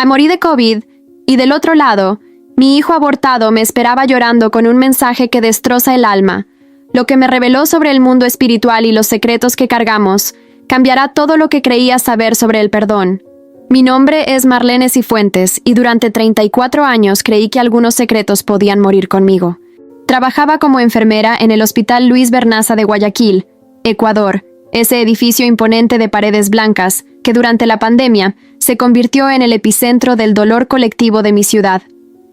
Morí de COVID, y del otro lado, mi hijo abortado me esperaba llorando con un mensaje que destroza el alma. Lo que me reveló sobre el mundo espiritual y los secretos que cargamos cambiará todo lo que creía saber sobre el perdón. Mi nombre es Marlene Cifuentes y durante 34 años creí que algunos secretos podían morir conmigo. Trabajaba como enfermera en el Hospital Luis Bernaza de Guayaquil, Ecuador, ese edificio imponente de paredes blancas que durante la pandemia se convirtió en el epicentro del dolor colectivo de mi ciudad.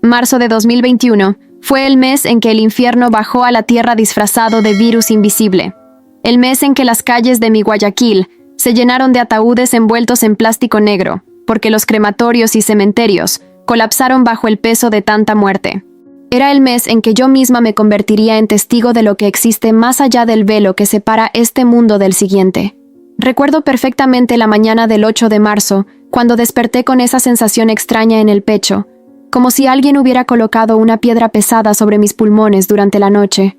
Marzo de 2021 fue el mes en que el infierno bajó a la tierra disfrazado de virus invisible. El mes en que las calles de mi Guayaquil se llenaron de ataúdes envueltos en plástico negro, porque los crematorios y cementerios colapsaron bajo el peso de tanta muerte. Era el mes en que yo misma me convertiría en testigo de lo que existe más allá del velo que separa este mundo del siguiente. Recuerdo perfectamente la mañana del 8 de marzo, cuando desperté con esa sensación extraña en el pecho, como si alguien hubiera colocado una piedra pesada sobre mis pulmones durante la noche.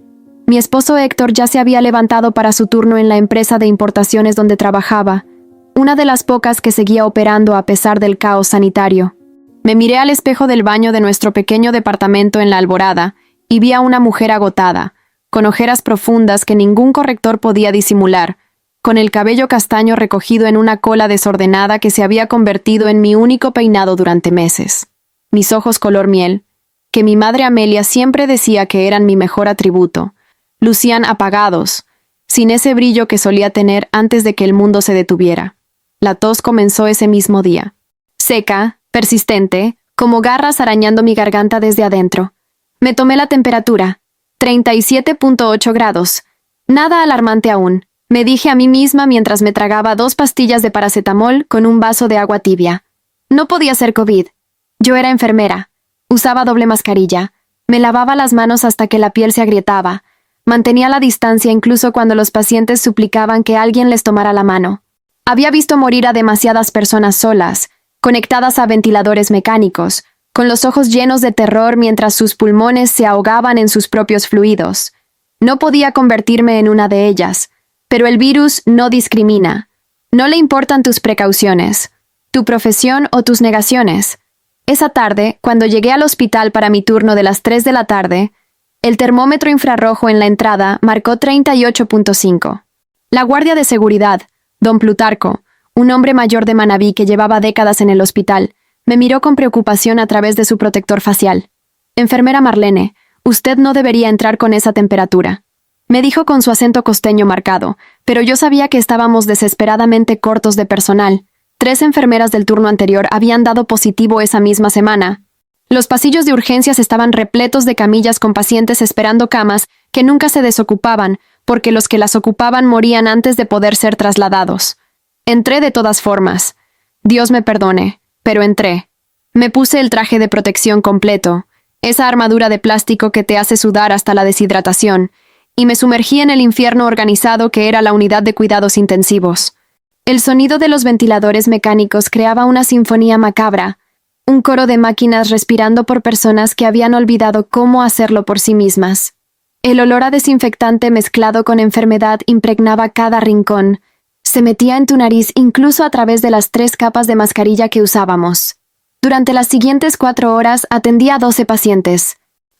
Mi esposo Héctor ya se había levantado para su turno en la empresa de importaciones donde trabajaba, una de las pocas que seguía operando a pesar del caos sanitario. Me miré al espejo del baño de nuestro pequeño departamento en La Alborada y vi a una mujer agotada, con ojeras profundas que ningún corrector podía disimular, con el cabello castaño recogido en una cola desordenada que se había convertido en mi único peinado durante meses. Mis ojos color miel, que mi madre Amelia siempre decía que eran mi mejor atributo, lucían apagados, sin ese brillo que solía tener antes de que el mundo se detuviera. La tos comenzó ese mismo día. Seca, persistente, como garras arañando mi garganta desde adentro. Me tomé la temperatura, 37.8 grados. Nada alarmante aún, me dije a mí misma mientras me tragaba 2 pastillas de paracetamol con un vaso de agua tibia. No podía ser COVID. Yo era enfermera. Usaba doble mascarilla. Me lavaba las manos hasta que la piel se agrietaba. Mantenía la distancia incluso cuando los pacientes suplicaban que alguien les tomara la mano. Había visto morir a demasiadas personas solas, conectadas a ventiladores mecánicos, con los ojos llenos de terror mientras sus pulmones se ahogaban en sus propios fluidos. No podía convertirme en una de ellas, pero el virus no discrimina. No le importan tus precauciones, tu profesión o tus negaciones. Esa tarde, cuando llegué al hospital para mi turno de las 3 de la tarde, el termómetro infrarrojo en la entrada marcó 38.5. La guardia de seguridad, don Plutarco, un hombre mayor de Manabí que llevaba décadas en el hospital, me miró con preocupación a través de su protector facial. «Enfermera Marlene, usted no debería entrar con esa temperatura», me dijo con su acento costeño marcado, pero yo sabía que estábamos desesperadamente cortos de personal. 3 enfermeras del turno anterior habían dado positivo esa misma semana. Los pasillos de urgencias estaban repletos de camillas con pacientes esperando camas que nunca se desocupaban, porque los que las ocupaban morían antes de poder ser trasladados. Entré de todas formas. Dios me perdone, pero entré. Me puse el traje de protección completo, esa armadura de plástico que te hace sudar hasta la deshidratación, y me sumergí en el infierno organizado que era la unidad de cuidados intensivos. El sonido de los ventiladores mecánicos creaba una sinfonía macabra, un coro de máquinas respirando por personas que habían olvidado cómo hacerlo por sí mismas. El olor a desinfectante mezclado con enfermedad impregnaba cada rincón. Se metía en tu nariz incluso a través de las 3 capas de mascarilla que usábamos. Durante las siguientes 4 horas atendí a 12 pacientes.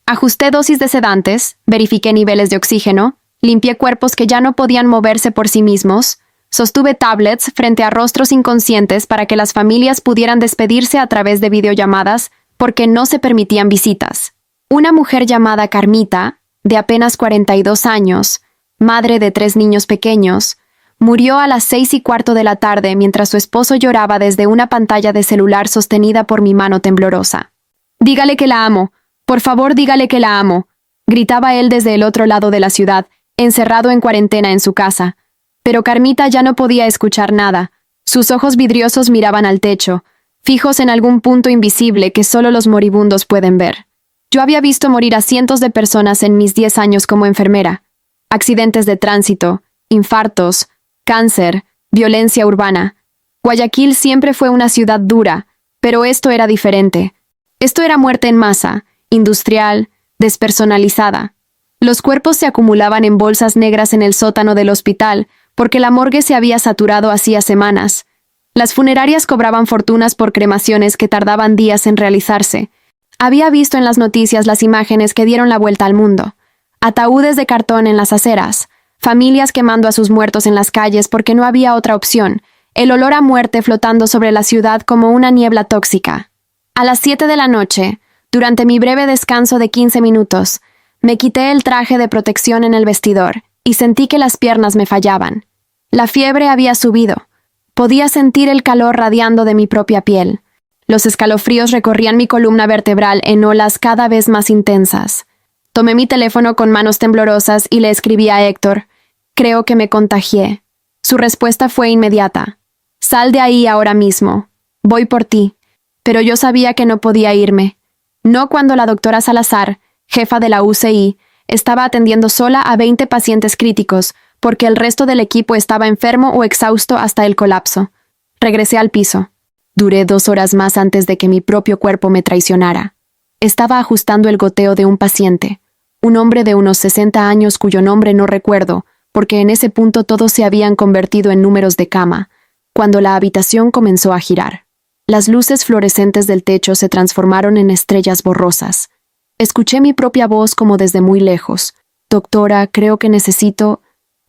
Ajusté dosis de sedantes, verifiqué niveles de oxígeno, limpié cuerpos que ya no podían moverse por sí mismos, sostuve tablets frente a rostros inconscientes para que las familias pudieran despedirse a través de videollamadas porque no se permitían visitas. Una mujer llamada Carmita, de apenas 42 años, madre de 3 niños pequeños, murió a las 6:15 de la tarde mientras su esposo lloraba desde una pantalla de celular sostenida por mi mano temblorosa. «Dígale que la amo. Por favor, dígale que la amo», gritaba él desde el otro lado de la ciudad, encerrado en cuarentena en su casa. Pero Carmita ya no podía escuchar nada. Sus ojos vidriosos miraban al techo, fijos en algún punto invisible que solo los moribundos pueden ver. Yo había visto morir a cientos de personas en mis 10 años como enfermera. Accidentes de tránsito, infartos, cáncer, violencia urbana. Guayaquil siempre fue una ciudad dura, pero esto era diferente. Esto era muerte en masa, industrial, despersonalizada. Los cuerpos se acumulaban en bolsas negras en el sótano del hospital, porque la morgue se había saturado hacía semanas. Las funerarias cobraban fortunas por cremaciones que tardaban días en realizarse. Había visto en las noticias las imágenes que dieron la vuelta al mundo. Ataúdes de cartón en las aceras, familias quemando a sus muertos en las calles porque no había otra opción, el olor a muerte flotando sobre la ciudad como una niebla tóxica. A las 7 de la noche, durante mi breve descanso de 15 minutos, me quité el traje de protección en el vestidor y sentí que las piernas me fallaban. La fiebre había subido. Podía sentir el calor radiando de mi propia piel. Los escalofríos recorrían mi columna vertebral en olas cada vez más intensas. Tomé mi teléfono con manos temblorosas y le escribí a Héctor: «Creo que me contagié». Su respuesta fue inmediata: «Sal de ahí ahora mismo. Voy por ti». Pero yo sabía que no podía irme. No cuando la doctora Salazar, jefa de la UCI, estaba atendiendo sola a 20 pacientes críticos, porque el resto del equipo estaba enfermo o exhausto hasta el colapso. Regresé al piso. Duré 2 horas más antes de que mi propio cuerpo me traicionara. Estaba ajustando el goteo de un paciente, un hombre de unos 60 años cuyo nombre no recuerdo, porque en ese punto todos se habían convertido en números de cama, cuando la habitación comenzó a girar. Las luces fluorescentes del techo se transformaron en estrellas borrosas. Escuché mi propia voz como desde muy lejos. «Doctora, creo que necesito...»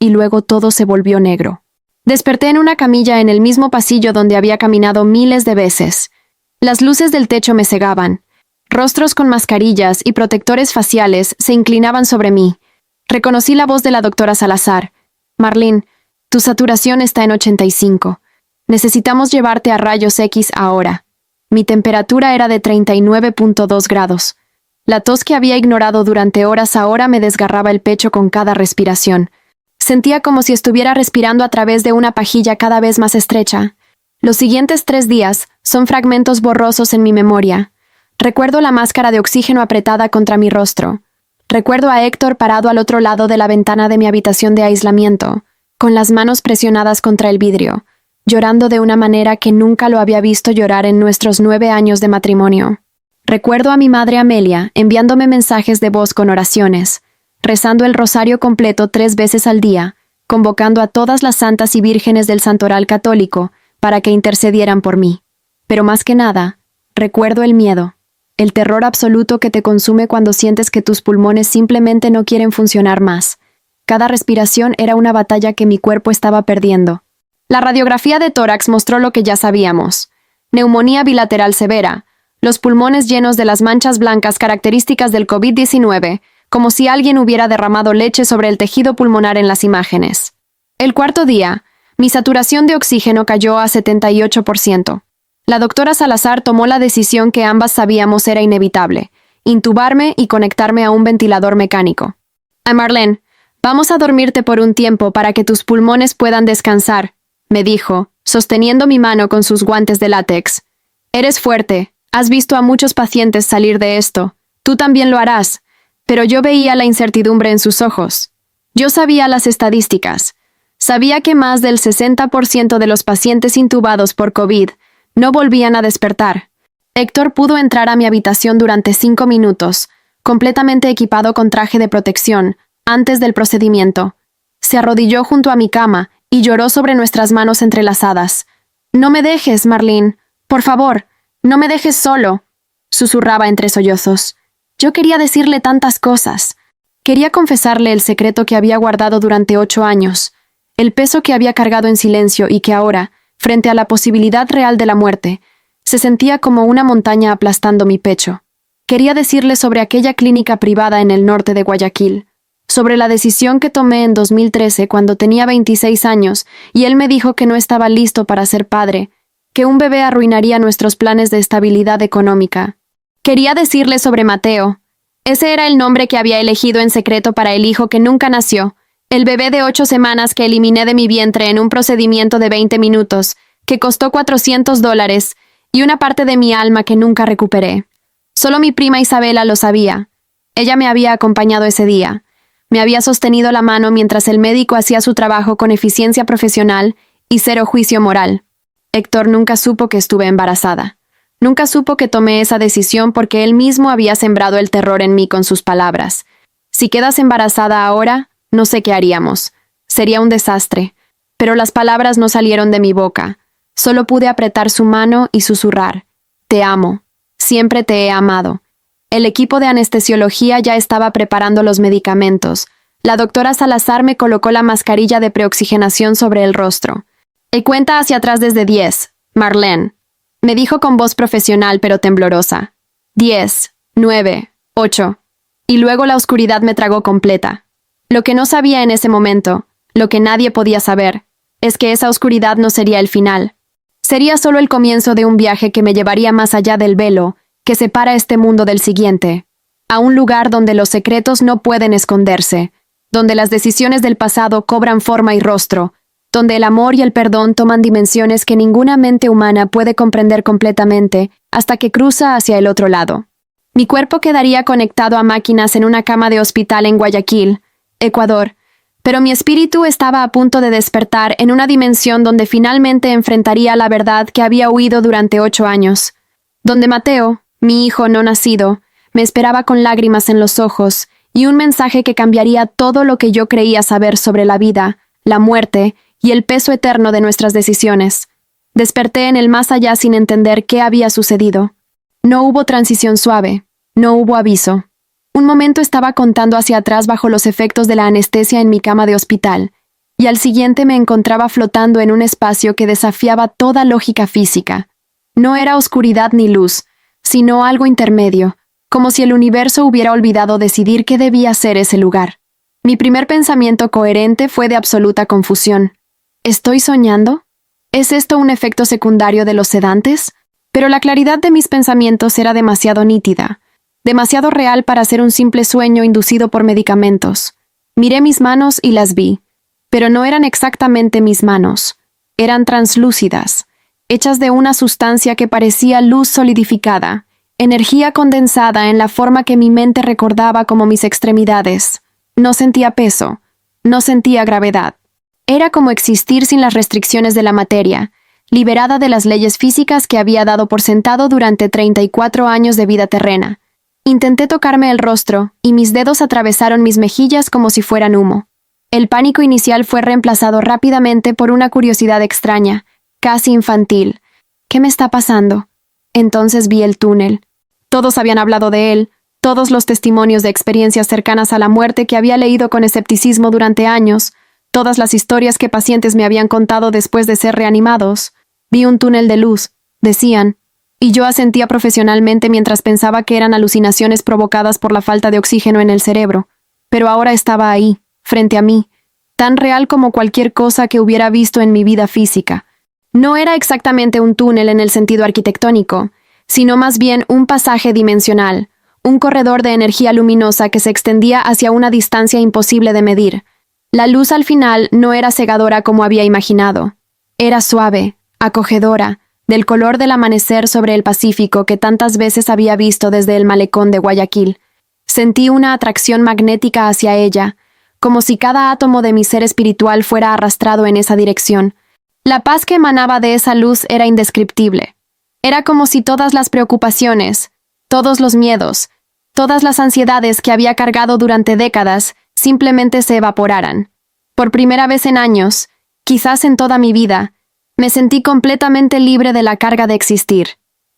Y luego todo se volvió negro. Desperté en una camilla en el mismo pasillo donde había caminado miles de veces. Las luces del techo me cegaban. Rostros con mascarillas y protectores faciales se inclinaban sobre mí. Reconocí la voz de la doctora Salazar. «Marlene, tu saturación está en 85. Necesitamos llevarte a rayos X ahora». Mi temperatura era de 39.2 grados. La tos que había ignorado durante horas ahora me desgarraba el pecho con cada respiración. Sentía como si estuviera respirando a través de una pajilla cada vez más estrecha. Los siguientes 3 días son fragmentos borrosos en mi memoria. Recuerdo la máscara de oxígeno apretada contra mi rostro. Recuerdo a Héctor parado al otro lado de la ventana de mi habitación de aislamiento, con las manos presionadas contra el vidrio, llorando de una manera que nunca lo había visto llorar en nuestros 9 años de matrimonio. Recuerdo a mi madre Amelia enviándome mensajes de voz con oraciones, rezando el rosario completo 3 veces al día, convocando a todas las santas y vírgenes del santoral católico para que intercedieran por mí. Pero más que nada, recuerdo el miedo, el terror absoluto que te consume cuando sientes que tus pulmones simplemente no quieren funcionar más. Cada respiración era una batalla que mi cuerpo estaba perdiendo. La radiografía de tórax mostró lo que ya sabíamos: neumonía bilateral severa, los pulmones llenos de las manchas blancas características del COVID-19, como si alguien hubiera derramado leche sobre el tejido pulmonar en las imágenes. El 4.º día, mi saturación de oxígeno cayó a 78%. La doctora Salazar tomó la decisión que ambas sabíamos era inevitable: intubarme y conectarme a un ventilador mecánico. «Marlene, vamos a dormirte por un tiempo para que tus pulmones puedan descansar», me dijo, sosteniendo mi mano con sus guantes de látex. «Eres fuerte, has visto a muchos pacientes salir de esto, tú también lo harás». Pero yo veía la incertidumbre en sus ojos. Yo sabía las estadísticas. Sabía que más del 60% de los pacientes intubados por COVID no volvían a despertar. Héctor pudo entrar a mi habitación durante 5 minutos, completamente equipado con traje de protección, antes del procedimiento. Se arrodilló junto a mi cama y lloró sobre nuestras manos entrelazadas. «No me dejes, Marlene. Por favor, no me dejes solo», susurraba entre sollozos. Yo quería decirle tantas cosas. Quería confesarle el secreto que había guardado durante 8 años, el peso que había cargado en silencio y que ahora, frente a la posibilidad real de la muerte, se sentía como una montaña aplastando mi pecho. Quería decirle sobre aquella clínica privada en el norte de Guayaquil, sobre la decisión que tomé en 2013 cuando tenía 26 años y él me dijo que no estaba listo para ser padre, que un bebé arruinaría nuestros planes de estabilidad económica. Quería decirle sobre Mateo. Ese era el nombre que había elegido en secreto para el hijo que nunca nació, el bebé de 8 semanas que eliminé de mi vientre en un procedimiento de 20 minutos, que costó $400, y una parte de mi alma que nunca recuperé. Solo mi prima Isabela lo sabía. Ella me había acompañado ese día. Me había sostenido la mano mientras el médico hacía su trabajo con eficiencia profesional y 0 juicio moral. Héctor nunca supo que estuve embarazada. Nunca supo que tomé esa decisión porque él mismo había sembrado el terror en mí con sus palabras. Si quedas embarazada ahora, no sé qué haríamos. Sería un desastre. Pero las palabras no salieron de mi boca. Solo pude apretar su mano y susurrar: «Te amo. Siempre te he amado». El equipo de anestesiología ya estaba preparando los medicamentos. La doctora Salazar me colocó la mascarilla de preoxigenación sobre el rostro. «Cuenta hacia atrás desde 10, Marlene», me dijo con voz profesional pero temblorosa. 10, 9, 8. Y luego la oscuridad me tragó completa. Lo que no sabía en ese momento, lo que nadie podía saber, es que esa oscuridad no sería el final. Sería solo el comienzo de un viaje que me llevaría más allá del velo que separa este mundo del siguiente, a un lugar donde los secretos no pueden esconderse, donde las decisiones del pasado cobran forma y rostro, donde el amor y el perdón toman dimensiones que ninguna mente humana puede comprender completamente hasta que cruza hacia el otro lado. Mi cuerpo quedaría conectado a máquinas en una cama de hospital en Guayaquil, Ecuador, pero mi espíritu estaba a punto de despertar en una dimensión donde finalmente enfrentaría la verdad que había huido durante 8 años, donde Mateo, mi hijo no nacido, me esperaba con lágrimas en los ojos y un mensaje que cambiaría todo lo que yo creía saber sobre la vida, la muerte y el peso eterno de nuestras decisiones. Desperté en el más allá sin entender qué había sucedido. No hubo transición suave, no hubo aviso. Un momento estaba contando hacia atrás bajo los efectos de la anestesia en mi cama de hospital, y al siguiente me encontraba flotando en un espacio que desafiaba toda lógica física. No era oscuridad ni luz, sino algo intermedio, como si el universo hubiera olvidado decidir qué debía ser ese lugar. Mi primer pensamiento coherente fue de absoluta confusión. ¿Estoy soñando? ¿Es esto un efecto secundario de los sedantes? Pero la claridad de mis pensamientos era demasiado nítida, demasiado real para ser un simple sueño inducido por medicamentos. Miré mis manos y las vi, pero no eran exactamente mis manos. Eran translúcidas, hechas de una sustancia que parecía luz solidificada, energía condensada en la forma que mi mente recordaba como mis extremidades. No sentía peso, no sentía gravedad. Era como existir sin las restricciones de la materia, liberada de las leyes físicas que había dado por sentado durante 34 años de vida terrena. Intenté tocarme el rostro, y mis dedos atravesaron mis mejillas como si fueran humo. El pánico inicial fue reemplazado rápidamente por una curiosidad extraña, casi infantil. ¿Qué me está pasando? Entonces vi el túnel. Todos habían hablado de él, todos los testimonios de experiencias cercanas a la muerte que había leído con escepticismo durante años, todas las historias que pacientes me habían contado después de ser reanimados. Vi un túnel de luz, decían, y yo asentía profesionalmente mientras pensaba que eran alucinaciones provocadas por la falta de oxígeno en el cerebro. Pero ahora estaba ahí, frente a mí, tan real como cualquier cosa que hubiera visto en mi vida física. No era exactamente un túnel en el sentido arquitectónico, sino más bien un pasaje dimensional, un corredor de energía luminosa que se extendía hacia una distancia imposible de medir. La luz al final no era cegadora como había imaginado. Era suave, acogedora, del color del amanecer sobre el Pacífico que tantas veces había visto desde el malecón de Guayaquil. Sentí una atracción magnética hacia ella, como si cada átomo de mi ser espiritual fuera arrastrado en esa dirección. La paz que emanaba de esa luz era indescriptible. Era como si todas las preocupaciones, todos los miedos, todas las ansiedades que había cargado durante décadas simplemente se evaporaran. Por primera vez en años, quizás en toda mi vida, me sentí completamente libre de la carga de existir.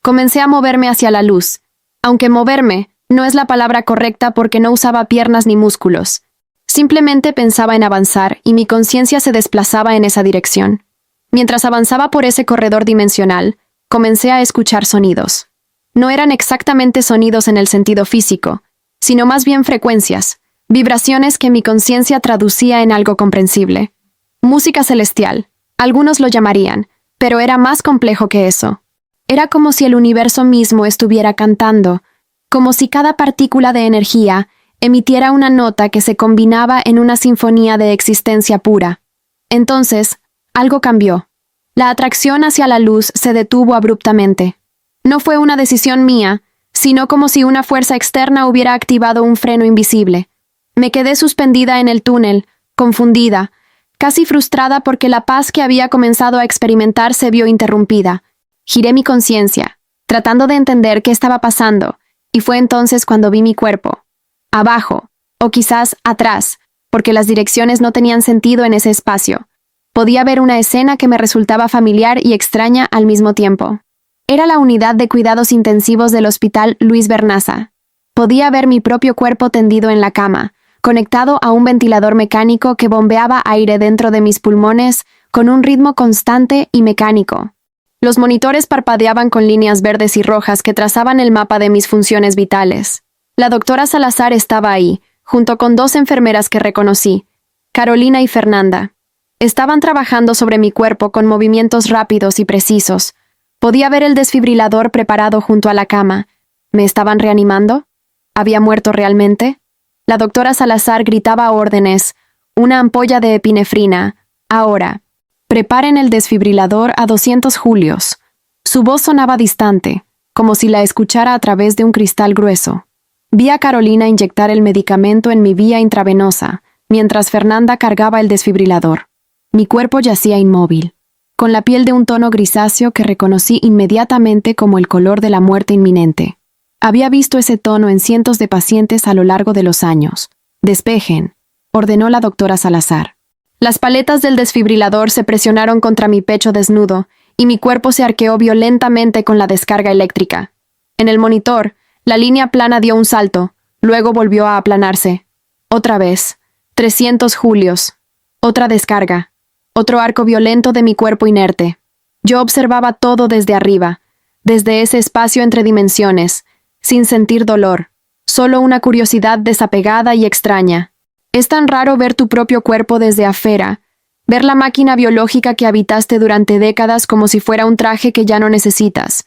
Comencé a moverme hacia la luz, aunque moverme no es la palabra correcta porque no usaba piernas ni músculos. Simplemente pensaba en avanzar y mi conciencia se desplazaba en esa dirección. Mientras avanzaba por ese corredor dimensional, comencé a escuchar sonidos. No eran exactamente sonidos en el sentido físico, sino más bien frecuencias, vibraciones que mi conciencia traducía en algo comprensible. Música celestial, algunos lo llamarían, pero era más complejo que eso. Era como si el universo mismo estuviera cantando, como si cada partícula de energía emitiera una nota que se combinaba en una sinfonía de existencia pura. Entonces, algo cambió. La atracción hacia la luz se detuvo abruptamente. No fue una decisión mía, sino como si una fuerza externa hubiera activado un freno invisible. Me quedé suspendida en el túnel, confundida, casi frustrada porque la paz que había comenzado a experimentar se vio interrumpida. Giré mi conciencia, tratando de entender qué estaba pasando, y fue entonces cuando vi mi cuerpo. Abajo, o quizás atrás, porque las direcciones no tenían sentido en ese espacio. Podía ver una escena que me resultaba familiar y extraña al mismo tiempo. Era la unidad de cuidados intensivos del Hospital Luis Bernaza. Podía ver mi propio cuerpo tendido en la cama, conectado a un ventilador mecánico que bombeaba aire dentro de mis pulmones con un ritmo constante y mecánico. Los monitores parpadeaban con líneas verdes y rojas que trazaban el mapa de mis funciones vitales. La doctora Salazar estaba ahí, junto con 2 enfermeras que reconocí, Carolina y Fernanda. Estaban trabajando sobre mi cuerpo con movimientos rápidos y precisos. Podía ver el desfibrilador preparado junto a la cama. ¿Me estaban reanimando? ¿Había muerto realmente? La doctora Salazar gritaba órdenes. Una ampolla de epinefrina. Ahora. Preparen el desfibrilador a 200 julios. Su voz sonaba distante, como si la escuchara a través de un cristal grueso. Vi a Carolina inyectar el medicamento en mi vía intravenosa, mientras Fernanda cargaba el desfibrilador. Mi cuerpo yacía inmóvil, con la piel de un tono grisáceo que reconocí inmediatamente como el color de la muerte inminente. Había visto ese tono en cientos de pacientes a lo largo de los años. «Despejen», ordenó la doctora Salazar. Las paletas del desfibrilador se presionaron contra mi pecho desnudo, y mi cuerpo se arqueó violentamente con la descarga eléctrica. En el monitor, la línea plana dio un salto, luego volvió a aplanarse. Otra vez. 300 julios. Otra descarga. Otro arco violento de mi cuerpo inerte. Yo observaba todo desde arriba, desde ese espacio entre dimensiones, sin sentir dolor, solo una curiosidad desapegada y extraña. Es tan raro ver tu propio cuerpo desde afuera, ver la máquina biológica que habitaste durante décadas como si fuera un traje que ya no necesitas.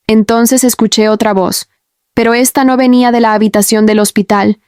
Entonces escuché otra voz, pero esta no venía de la habitación del hospital,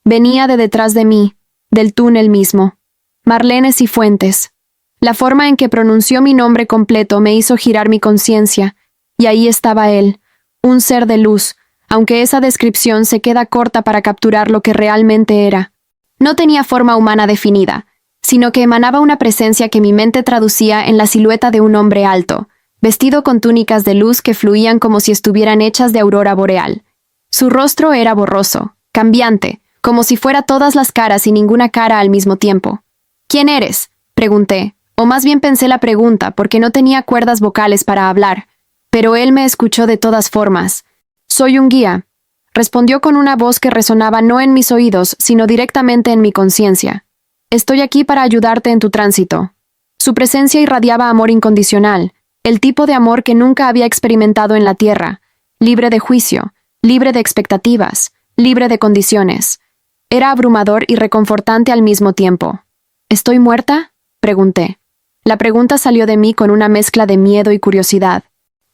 venía de detrás de mí, del túnel mismo. Marlene Cifuentes. La forma en que pronunció mi nombre completo me hizo girar mi conciencia, y ahí estaba él, un ser de luz, aunque esa descripción se queda corta para capturar lo que realmente era. No tenía forma humana definida, sino que emanaba una presencia que mi mente traducía en la silueta de un hombre alto, vestido con túnicas de luz que fluían como si estuvieran hechas de aurora boreal. Su rostro era borroso, cambiante, como si fuera todas las caras y ninguna cara al mismo tiempo. «¿Quién eres?», pregunté, o más bien pensé la pregunta porque no tenía cuerdas vocales para hablar, pero él me escuchó de todas formas. «Soy un guía», respondió con una voz que resonaba no en mis oídos, sino directamente en mi conciencia. «Estoy aquí para ayudarte en tu tránsito». Su presencia irradiaba amor incondicional, el tipo de amor que nunca había experimentado en la tierra, libre de juicio, libre de expectativas, libre de condiciones. Era abrumador y reconfortante al mismo tiempo. «¿Estoy muerta?», pregunté. La pregunta salió de mí con una mezcla de miedo y curiosidad.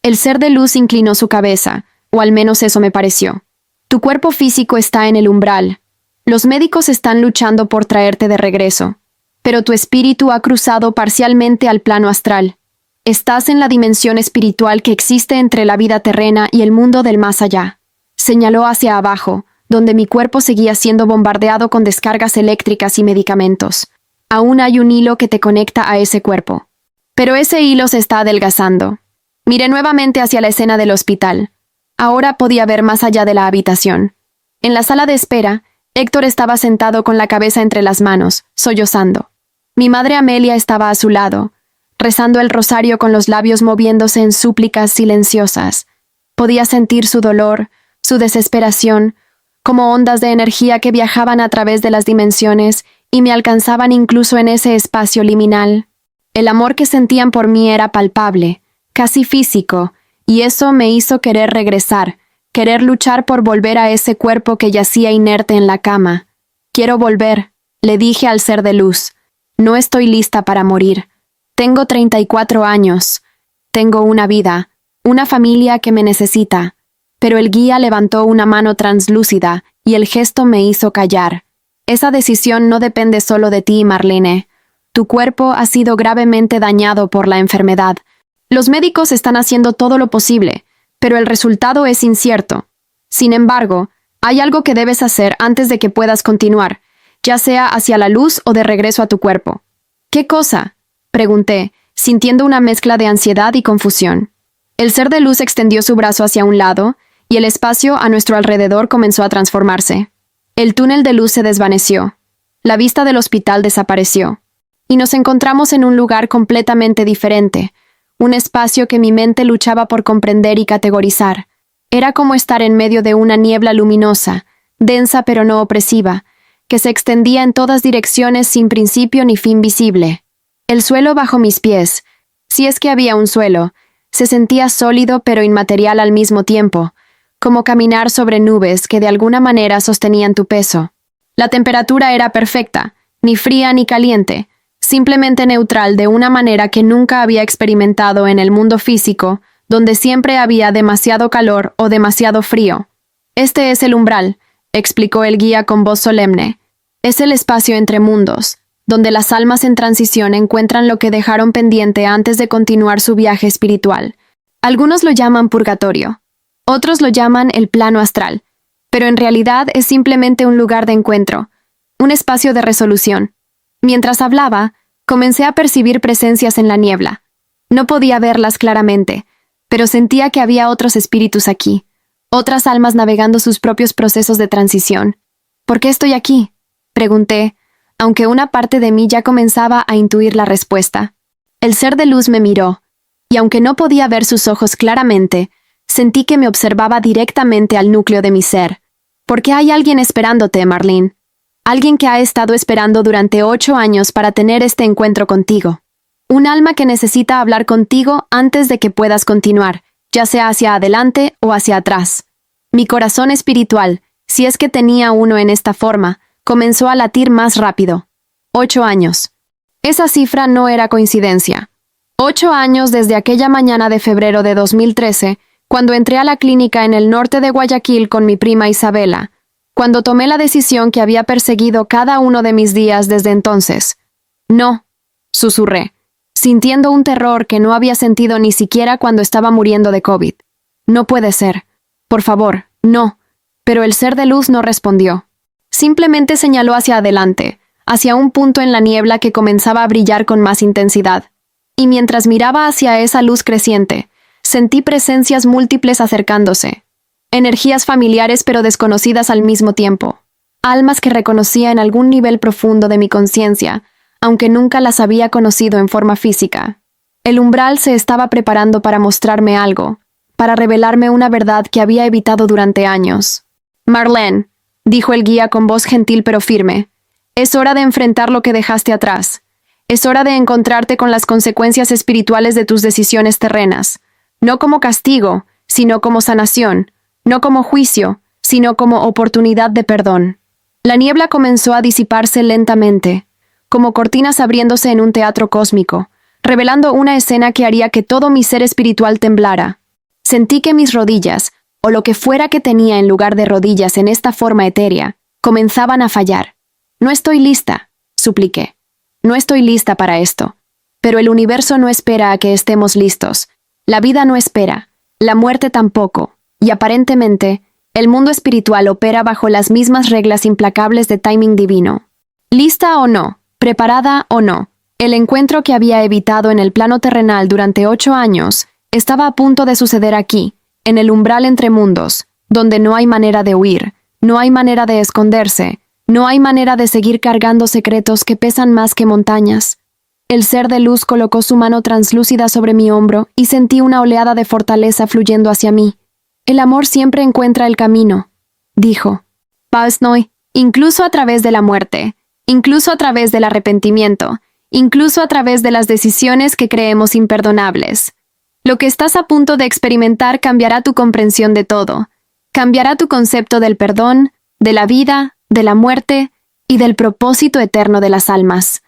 El ser de luz inclinó su cabeza, o al menos eso me pareció. «Tu cuerpo físico está en el umbral. Los médicos están luchando por traerte de regreso. Pero tu espíritu ha cruzado parcialmente al plano astral. Estás en la dimensión espiritual que existe entre la vida terrena y el mundo del más allá». Señaló hacia abajo, donde mi cuerpo seguía siendo bombardeado con descargas eléctricas y medicamentos. «Aún hay un hilo que te conecta a ese cuerpo. Pero ese hilo se está adelgazando». Miré nuevamente hacia la escena del hospital. Ahora podía ver más allá de la habitación. En la sala de espera, Héctor estaba sentado con la cabeza entre las manos, sollozando. Mi madre Amelia estaba a su lado, rezando el rosario con los labios moviéndose en súplicas silenciosas. Podía sentir su dolor, su desesperación, como ondas de energía que viajaban a través de las dimensiones y me alcanzaban incluso en ese espacio liminal. El amor que sentían por mí era palpable, casi físico, y eso me hizo querer regresar, querer luchar por volver a ese cuerpo que yacía inerte en la cama. «Quiero volver», le dije al ser de luz. «No estoy lista para morir. Tengo 34 años. Tengo una vida, una familia que me necesita». Pero el guía levantó una mano translúcida y el gesto me hizo callar. «Esa decisión no depende solo de ti, Marlene. Tu cuerpo ha sido gravemente dañado por la enfermedad. Los médicos están haciendo todo lo posible, pero el resultado es incierto. Sin embargo, hay algo que debes hacer antes de que puedas continuar, ya sea hacia la luz o de regreso a tu cuerpo». «¿Qué cosa?», pregunté, sintiendo una mezcla de ansiedad y confusión. El ser de luz extendió su brazo hacia un lado, y el espacio a nuestro alrededor comenzó a transformarse. El túnel de luz se desvaneció. La vista del hospital desapareció. y nos encontramos en un lugar completamente diferente, un espacio que mi mente luchaba por comprender y categorizar. Era como estar en medio de una niebla luminosa, densa pero no opresiva, que se extendía en todas direcciones sin principio ni fin visible. El suelo bajo mis pies, si es que había un suelo, se sentía sólido pero inmaterial al mismo tiempo, como caminar sobre nubes que de alguna manera sostenían tu peso. La temperatura era perfecta, ni fría ni caliente, simplemente neutral de una manera que nunca había experimentado en el mundo físico, donde siempre había demasiado calor o demasiado frío. Este es el umbral, explicó el guía con voz solemne. Es el espacio entre mundos, donde las almas en transición encuentran lo que dejaron pendiente antes de continuar su viaje espiritual. Algunos lo llaman purgatorio, otros lo llaman el plano astral, pero en realidad es simplemente un lugar de encuentro, un espacio de resolución. Mientras hablaba, comencé a percibir presencias en la niebla. No podía verlas claramente, pero sentía que había otros espíritus aquí, otras almas navegando sus propios procesos de transición. ¿Por qué estoy aquí?, pregunté, aunque una parte de mí ya comenzaba a intuir la respuesta. El ser de luz me miró, y aunque no podía ver sus ojos claramente, sentí que me observaba directamente al núcleo de mi ser. Porque hay alguien esperándote, Marlene. Alguien que ha estado esperando durante 8 años para tener este encuentro contigo. Un alma que necesita hablar contigo antes de que puedas continuar, ya sea hacia adelante o hacia atrás. Mi corazón espiritual, si es que tenía uno en esta forma, comenzó a latir más rápido. 8 años. Esa cifra no era coincidencia. 8 años desde aquella mañana de febrero de 2013, cuando entré a la clínica en el norte de Guayaquil con mi prima Isabela, cuando tomé la decisión que había perseguido cada uno de mis días desde entonces. No, susurré, sintiendo un terror que no había sentido ni siquiera cuando estaba muriendo de COVID. No puede ser. Por favor, no. Pero el ser de luz no respondió. Simplemente señaló hacia adelante, hacia un punto en la niebla que comenzaba a brillar con más intensidad. Y mientras miraba hacia esa luz creciente, sentí presencias múltiples acercándose. Energías familiares pero desconocidas al mismo tiempo. Almas que reconocía en algún nivel profundo de mi conciencia, aunque nunca las había conocido en forma física. El umbral se estaba preparando para mostrarme algo, para revelarme una verdad que había evitado durante años. Marlene, dijo el guía con voz gentil pero firme, es hora de enfrentar lo que dejaste atrás. Es hora de encontrarte con las consecuencias espirituales de tus decisiones terrenas, no como castigo, sino como sanación, no como juicio, sino como oportunidad de perdón. La niebla comenzó a disiparse lentamente, como cortinas abriéndose en un teatro cósmico, revelando una escena que haría que todo mi ser espiritual temblara. Sentí que mis rodillas, o lo que fuera que tenía en lugar de rodillas en esta forma etérea, comenzaban a fallar. No estoy lista, supliqué. No estoy lista para esto. Pero el universo no espera a que estemos listos. La vida no espera, la muerte tampoco, y aparentemente, el mundo espiritual opera bajo las mismas reglas implacables de timing divino. Lista o no, preparada o no, el encuentro que había evitado en el plano terrenal durante 8 años estaba a punto de suceder aquí, en el umbral entre mundos, donde no hay manera de huir, no hay manera de esconderse, no hay manera de seguir cargando secretos que pesan más que montañas. El ser de luz colocó su mano translúcida sobre mi hombro y sentí una oleada de fortaleza fluyendo hacia mí. El amor siempre encuentra el camino, dijo. Pausnoy, incluso a través de la muerte, incluso a través del arrepentimiento, incluso a través de las decisiones que creemos imperdonables. Lo que estás a punto de experimentar cambiará tu comprensión de todo, cambiará tu concepto del perdón, de la vida, de la muerte y del propósito eterno de las almas.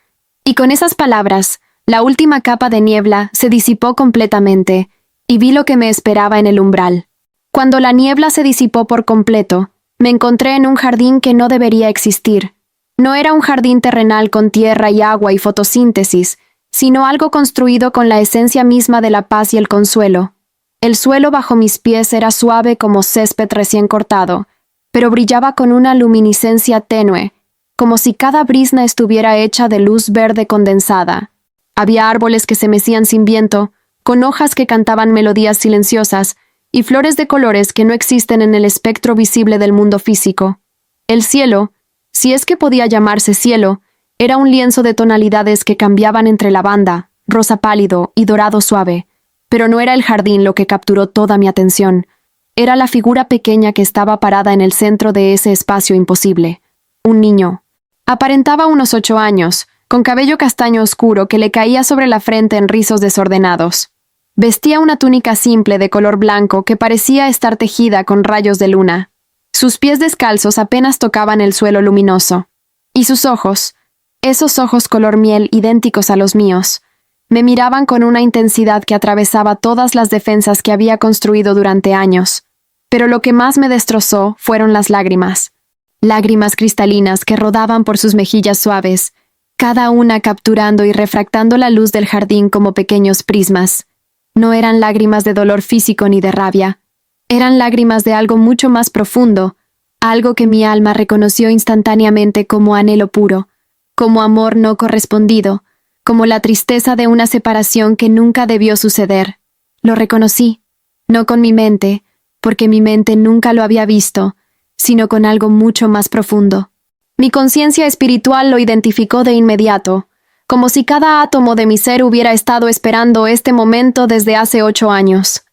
Y con esas palabras, la última capa de niebla se disipó completamente, y vi lo que me esperaba en el umbral. Cuando la niebla se disipó por completo, me encontré en un jardín que no debería existir. No era un jardín terrenal con tierra y agua y fotosíntesis, sino algo construido con la esencia misma de la paz y el consuelo. El suelo bajo mis pies era suave como césped recién cortado, pero brillaba con una luminiscencia tenue, como si cada brizna estuviera hecha de luz verde condensada. Había árboles que se mecían sin viento, con hojas que cantaban melodías silenciosas, y flores de colores que no existen en el espectro visible del mundo físico. El cielo, si es que podía llamarse cielo, Era un lienzo de tonalidades que cambiaban entre lavanda, rosa pálido y dorado suave. Pero no era el jardín lo que capturó toda mi atención. Era la figura pequeña que estaba parada en el centro de ese espacio imposible. Un niño. Aparentaba unos 8 años, con cabello castaño oscuro que le caía sobre la frente en rizos desordenados. Vestía una túnica simple de color blanco que parecía estar tejida con rayos de luna. Sus pies descalzos apenas tocaban el suelo luminoso. Y sus ojos, esos ojos color miel idénticos a los míos, me miraban con una intensidad que atravesaba todas las defensas que había construido durante años. Pero lo que más me destrozó fueron las lágrimas. Lágrimas cristalinas que rodaban por sus mejillas suaves, cada una capturando y refractando la luz del jardín como pequeños prismas. No eran lágrimas de dolor físico ni de rabia. Eran lágrimas de algo mucho más profundo, algo que mi alma reconoció instantáneamente como anhelo puro, como amor no correspondido, como la tristeza de una separación que nunca debió suceder. Lo reconocí, no con mi mente, porque mi mente nunca lo había visto, sino con algo mucho más profundo. Mi conciencia espiritual lo identificó de inmediato, como si cada átomo de mi ser hubiera estado esperando este momento desde hace 8 años.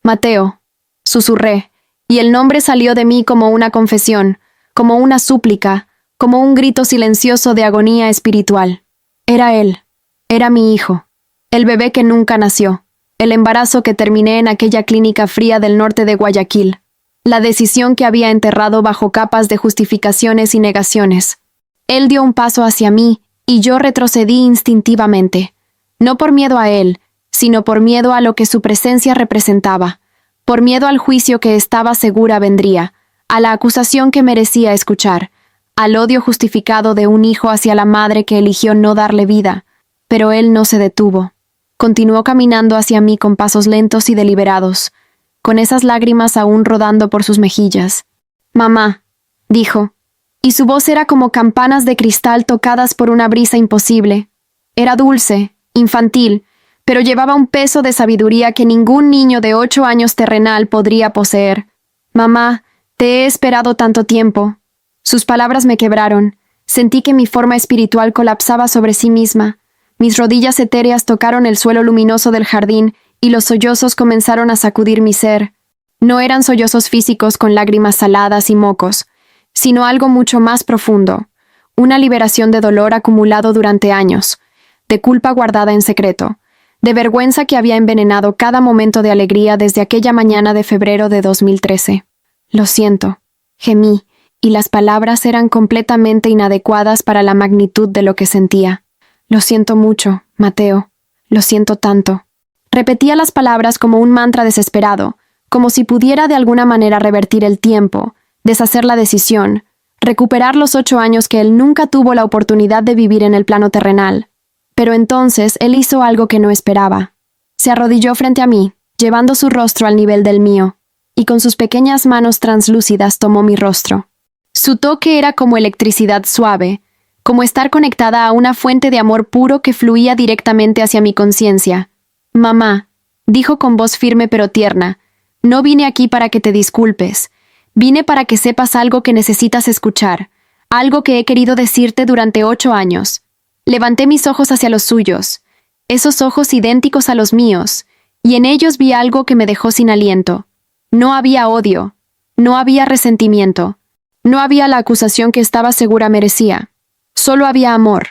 Mateo, susurré, y el nombre salió de mí como una confesión, como una súplica, como un grito silencioso de agonía espiritual. Era él. Era mi hijo, el bebé que nunca nació, el embarazo que terminé en aquella clínica fría del norte de Guayaquil, la decisión que había enterrado bajo capas de justificaciones y negaciones. Él dio un paso hacia mí y yo retrocedí instintivamente, no por miedo a él, sino por miedo a lo que su presencia representaba, por miedo al juicio que estaba segura vendría, a la acusación que merecía escuchar, al odio justificado de un hijo hacia la madre que eligió no darle vida. Pero él no se detuvo. Continuó caminando hacia mí con pasos lentos y deliberados, con esas lágrimas aún rodando por sus mejillas. «Mamá», dijo, y su voz era como campanas de cristal tocadas por una brisa imposible. Era dulce, infantil, pero llevaba un peso de sabiduría que ningún niño de 8 años terrenal podría poseer. «Mamá, te he esperado tanto tiempo». Sus palabras me quebraron. Sentí que mi forma espiritual colapsaba sobre sí misma. Mis rodillas etéreas tocaron el suelo luminoso del jardín y los sollozos comenzaron a sacudir mi ser. No eran sollozos físicos con lágrimas saladas y mocos, sino algo mucho más profundo, una liberación de dolor acumulado durante años, de culpa guardada en secreto, de vergüenza que había envenenado cada momento de alegría desde aquella mañana de febrero de 2013. «Lo siento», gemí, y las palabras eran completamente inadecuadas para la magnitud de lo que sentía. «Lo siento mucho, Mateo. Lo siento tanto». Repetía las palabras como un mantra desesperado, como si pudiera de alguna manera revertir el tiempo, deshacer la decisión, recuperar los 8 años que él nunca tuvo la oportunidad de vivir en el plano terrenal. Pero entonces él hizo algo que no esperaba. Se arrodilló frente a mí, llevando su rostro al nivel del mío, y con sus pequeñas manos translúcidas tomó mi rostro. Su toque era como electricidad suave, como estar conectada a una fuente de amor puro que fluía directamente hacia mi conciencia. «Mamá», dijo con voz firme pero tierna, «no vine aquí para que te disculpes. Vine para que sepas algo que necesitas escuchar, algo que he querido decirte durante 8 años». Levanté mis ojos hacia los suyos, esos ojos idénticos a los míos, y en ellos vi algo que me dejó sin aliento. No había odio, no había resentimiento, no había la acusación que estaba segura merecía. Solo había amor,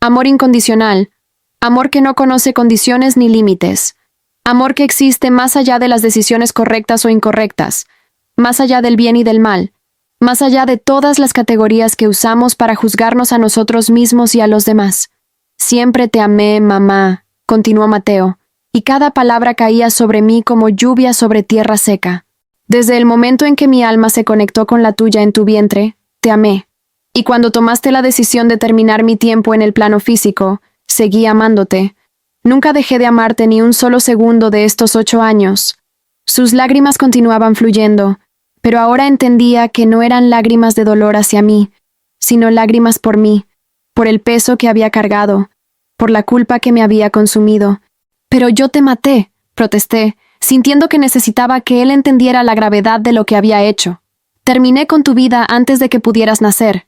amor incondicional, amor que no conoce condiciones ni límites, amor que existe más allá de las decisiones correctas o incorrectas, más allá del bien y del mal, más allá de todas las categorías que usamos para juzgarnos a nosotros mismos y a los demás. «Siempre te amé, mamá», continuó Mateo, y cada palabra caía sobre mí como lluvia sobre tierra seca. «Desde el momento en que mi alma se conectó con la tuya en tu vientre, te amé. Y cuando tomaste la decisión de terminar mi tiempo en el plano físico, seguí amándote. Nunca dejé de amarte ni un solo segundo de estos 8 años». Sus lágrimas continuaban fluyendo, pero ahora entendía que no eran lágrimas de dolor hacia mí, sino lágrimas por mí, por el peso que había cargado, por la culpa que me había consumido. «Pero yo te maté», protesté, sintiendo que necesitaba que él entendiera la gravedad de lo que había hecho. «Terminé con tu vida antes de que pudieras nacer.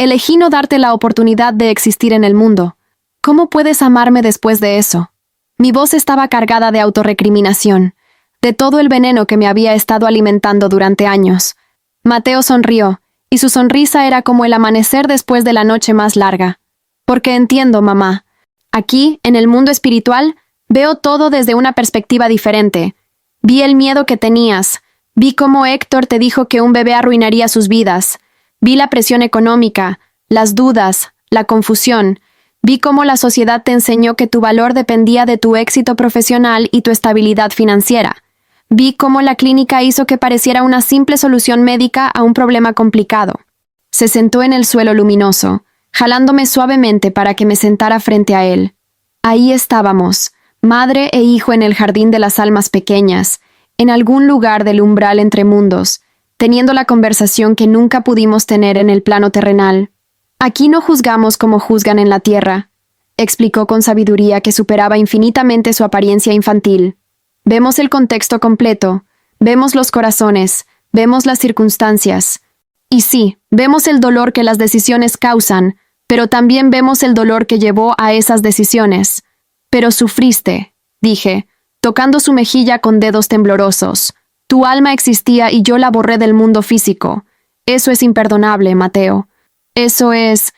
Elegí no darte la oportunidad de existir en el mundo. ¿Cómo puedes amarme después de eso? Mi voz estaba cargada de autorrecriminación, de todo el veneno que me había estado alimentando durante años. Mateo sonrió, y su sonrisa era como el amanecer después de la noche más larga. Porque entiendo, mamá. Aquí, en el mundo espiritual, veo todo desde una perspectiva diferente. Vi el miedo que tenías. Vi cómo Héctor te dijo que un bebé arruinaría sus vidas. Vi la presión económica, las dudas, la confusión. Vi cómo la sociedad te enseñó que tu valor dependía de tu éxito profesional y tu estabilidad financiera. Vi cómo la clínica hizo que pareciera una simple solución médica a un problema complicado. Se sentó en el suelo luminoso, jalándome suavemente para que me sentara frente a él. Ahí estábamos, madre e hijo en el jardín de las almas pequeñas, en algún lugar del umbral entre mundos, teniendo la conversación que nunca pudimos tener en el plano terrenal. Aquí no juzgamos como juzgan en la tierra, explicó con sabiduría que superaba infinitamente su apariencia infantil. Vemos el contexto completo, vemos los corazones, vemos las circunstancias. Y sí, vemos el dolor que las decisiones causan, pero también vemos el dolor que llevó a esas decisiones. Pero sufriste, dije, tocando su mejilla con dedos temblorosos. Tu alma existía y yo la borré del mundo físico. Eso es imperdonable, Mateo. Eso es...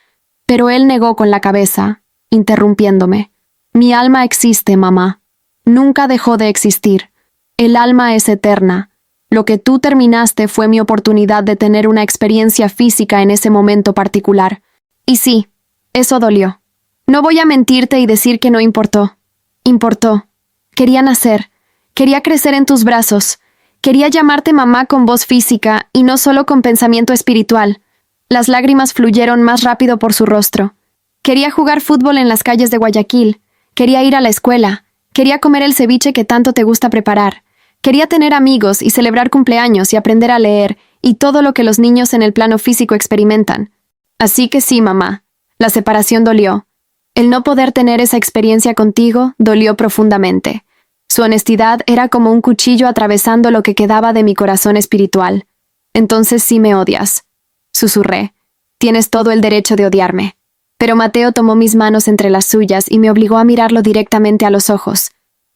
Pero él negó con la cabeza, interrumpiéndome. Mi alma existe, mamá. Nunca dejó de existir. El alma es eterna. Lo que tú terminaste fue mi oportunidad de tener una experiencia física en ese momento particular. Y sí, eso dolió. No voy a mentirte y decir que no importó. Importó. Quería nacer. Quería crecer en tus brazos. Quería llamarte mamá con voz física y no solo con pensamiento espiritual. Las lágrimas fluyeron más rápido por su rostro. Quería jugar fútbol en las calles de Guayaquil. Quería ir a la escuela. Quería comer el ceviche que tanto te gusta preparar. Quería tener amigos y celebrar cumpleaños y aprender a leer y todo lo que los niños en el plano físico experimentan. Así que sí, mamá. La separación dolió. El no poder tener esa experiencia contigo dolió profundamente. Su honestidad era como un cuchillo atravesando lo que quedaba de mi corazón espiritual. Entonces sí me odias. Susurré. Tienes todo el derecho de odiarme. Pero Mateo tomó mis manos entre las suyas y me obligó a mirarlo directamente a los ojos.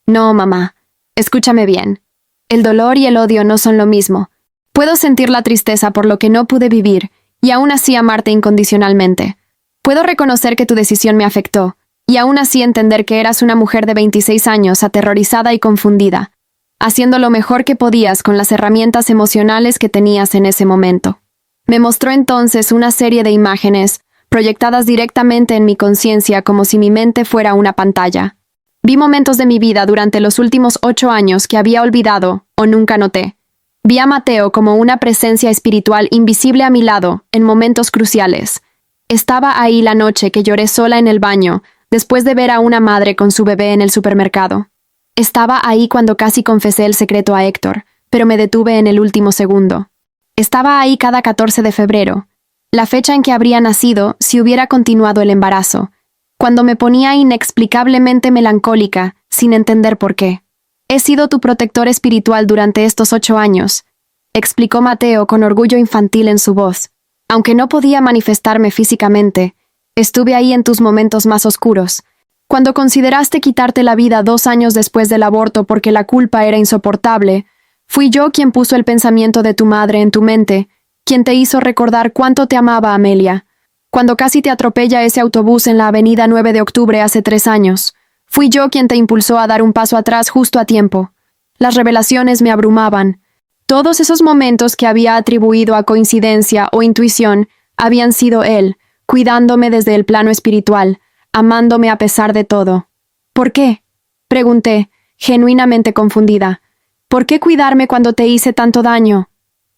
No, mamá. Escúchame bien. El dolor y el odio no son lo mismo. Puedo sentir la tristeza por lo que no pude vivir y aún así amarte incondicionalmente. Puedo reconocer que tu decisión me afectó y aún así entender que eras una mujer de 26 años aterrorizada y confundida, haciendo lo mejor que podías con las herramientas emocionales que tenías en ese momento. Me mostró entonces una serie de imágenes proyectadas directamente en mi conciencia como si mi mente fuera una pantalla. Vi momentos de mi vida durante los últimos 8 años que había olvidado o nunca noté. Vi a Mateo como una presencia espiritual invisible a mi lado en momentos cruciales. Estaba ahí la noche que lloré sola en el baño, después de ver a una madre con su bebé en el supermercado. Estaba ahí cuando casi confesé el secreto a Héctor, pero me detuve en el último segundo. Estaba ahí cada 14 de febrero, la fecha en que habría nacido si hubiera continuado el embarazo, cuando me ponía inexplicablemente melancólica, sin entender por qué. He sido tu protector espiritual durante estos 8 años, explicó Mateo con orgullo infantil en su voz. Aunque no podía manifestarme físicamente, estuve ahí en tus momentos más oscuros. Cuando consideraste quitarte la vida 2 años después del aborto porque la culpa era insoportable, fui yo quien puso el pensamiento de tu madre en tu mente, quien te hizo recordar cuánto te amaba Amelia. Cuando casi te atropella ese autobús en la avenida 9 de octubre hace 3 años, fui yo quien te impulsó a dar un paso atrás justo a tiempo. Las revelaciones me abrumaban. Todos esos momentos que había atribuido a coincidencia o intuición habían sido él, cuidándome desde el plano espiritual, amándome a pesar de todo. ¿Por qué?, pregunté, genuinamente confundida. ¿Por qué cuidarme cuando te hice tanto daño?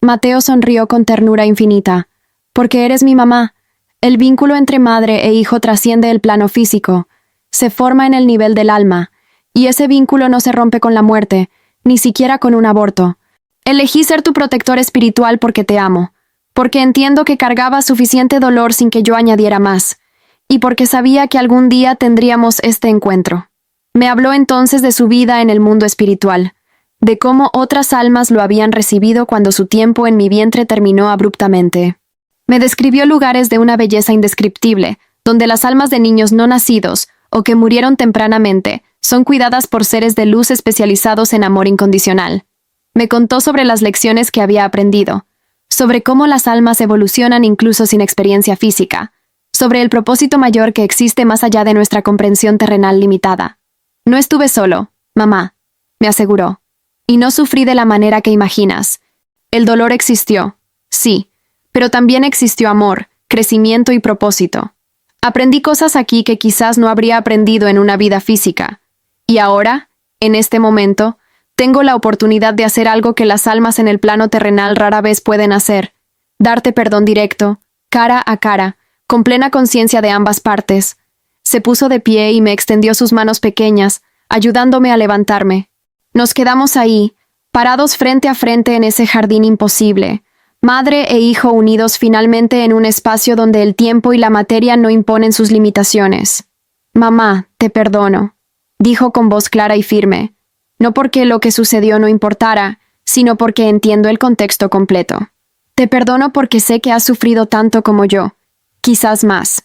Mateo sonrió con ternura infinita. Porque eres mi mamá. El vínculo entre madre e hijo trasciende el plano físico. Se forma en el nivel del alma. Y ese vínculo no se rompe con la muerte, ni siquiera con un aborto. Elegí ser tu protector espiritual porque te amo. Porque entiendo que cargabas suficiente dolor sin que yo añadiera más. Y porque sabía que algún día tendríamos este encuentro. Me habló entonces de su vida en el mundo espiritual, de cómo otras almas lo habían recibido cuando su tiempo en mi vientre terminó abruptamente. Me describió lugares de una belleza indescriptible, donde las almas de niños no nacidos, o que murieron tempranamente, son cuidadas por seres de luz especializados en amor incondicional. Me contó sobre las lecciones que había aprendido, sobre cómo las almas evolucionan incluso sin experiencia física, sobre el propósito mayor que existe más allá de nuestra comprensión terrenal limitada. No estuve solo, mamá, me aseguró, y no sufrí de la manera que imaginas. El dolor existió, sí, pero también existió amor, crecimiento y propósito. Aprendí cosas aquí que quizás no habría aprendido en una vida física. Y ahora, en este momento, tengo la oportunidad de hacer algo que las almas en el plano terrenal rara vez pueden hacer: darte perdón directo, cara a cara, con plena conciencia de ambas partes. Se puso de pie y me extendió sus manos pequeñas, ayudándome a levantarme. Nos quedamos ahí, parados frente a frente en ese jardín imposible, madre e hijo unidos finalmente en un espacio donde el tiempo y la materia no imponen sus limitaciones. Mamá, te perdono, dijo con voz clara y firme, no porque lo que sucedió no importara, sino porque entiendo el contexto completo. Te perdono porque sé que has sufrido tanto como yo, quizás más.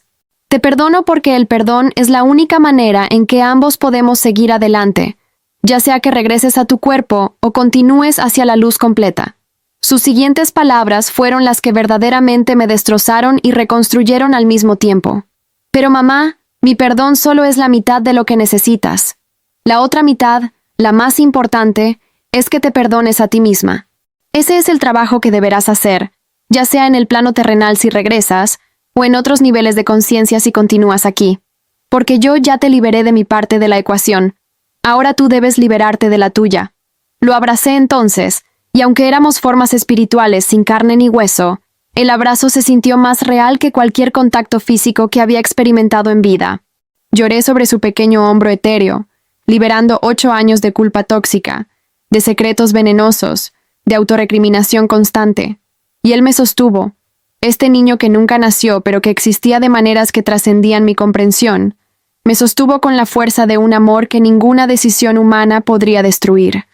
Te perdono porque el perdón es la única manera en que ambos podemos seguir adelante, ya sea que regreses a tu cuerpo o continúes hacia la luz completa. Sus siguientes palabras fueron las que verdaderamente me destrozaron y reconstruyeron al mismo tiempo. Pero mamá, mi perdón solo es la mitad de lo que necesitas. La otra mitad, la más importante, es que te perdones a ti misma. Ese es el trabajo que deberás hacer, ya sea en el plano terrenal si regresas, o en otros niveles de conciencia si continúas aquí. Porque yo ya te liberé de mi parte de la ecuación. Ahora tú debes liberarte de la tuya. Lo abracé entonces, y aunque éramos formas espirituales sin carne ni hueso, el abrazo se sintió más real que cualquier contacto físico que había experimentado en vida. Lloré sobre su pequeño hombro etéreo, liberando 8 años de culpa tóxica, de secretos venenosos, de autorrecriminación constante. Y él me sostuvo, este niño que nunca nació pero que existía de maneras que trascendían mi comprensión, me sostuvo con la fuerza de un amor que ninguna decisión humana podría destruir.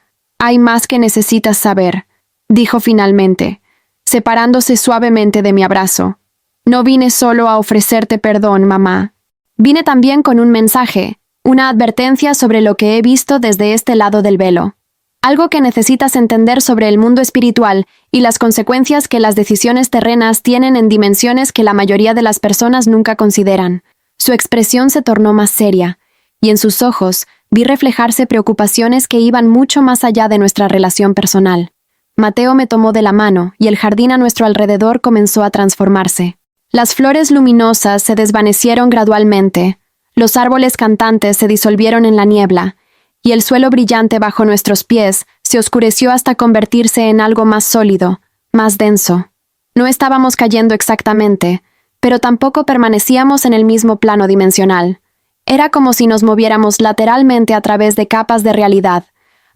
Hay más que necesitas saber, dijo finalmente, separándose suavemente de mi abrazo. No vine solo a ofrecerte perdón, mamá. Vine también con un mensaje, una advertencia sobre lo que he visto desde este lado del velo. Algo que necesitas entender sobre el mundo espiritual y las consecuencias que las decisiones terrenas tienen en dimensiones que la mayoría de las personas nunca consideran. Su expresión se tornó más seria, y en sus ojos vi reflejarse preocupaciones que iban mucho más allá de nuestra relación personal. Mateo me tomó de la mano y el jardín a nuestro alrededor comenzó a transformarse. Las flores luminosas se desvanecieron gradualmente, los árboles cantantes se disolvieron en la niebla, y el suelo brillante bajo nuestros pies se oscureció hasta convertirse en algo más sólido, más denso. No estábamos cayendo exactamente, pero tampoco permanecíamos en el mismo plano dimensional. Era como si nos moviéramos lateralmente a través de capas de realidad,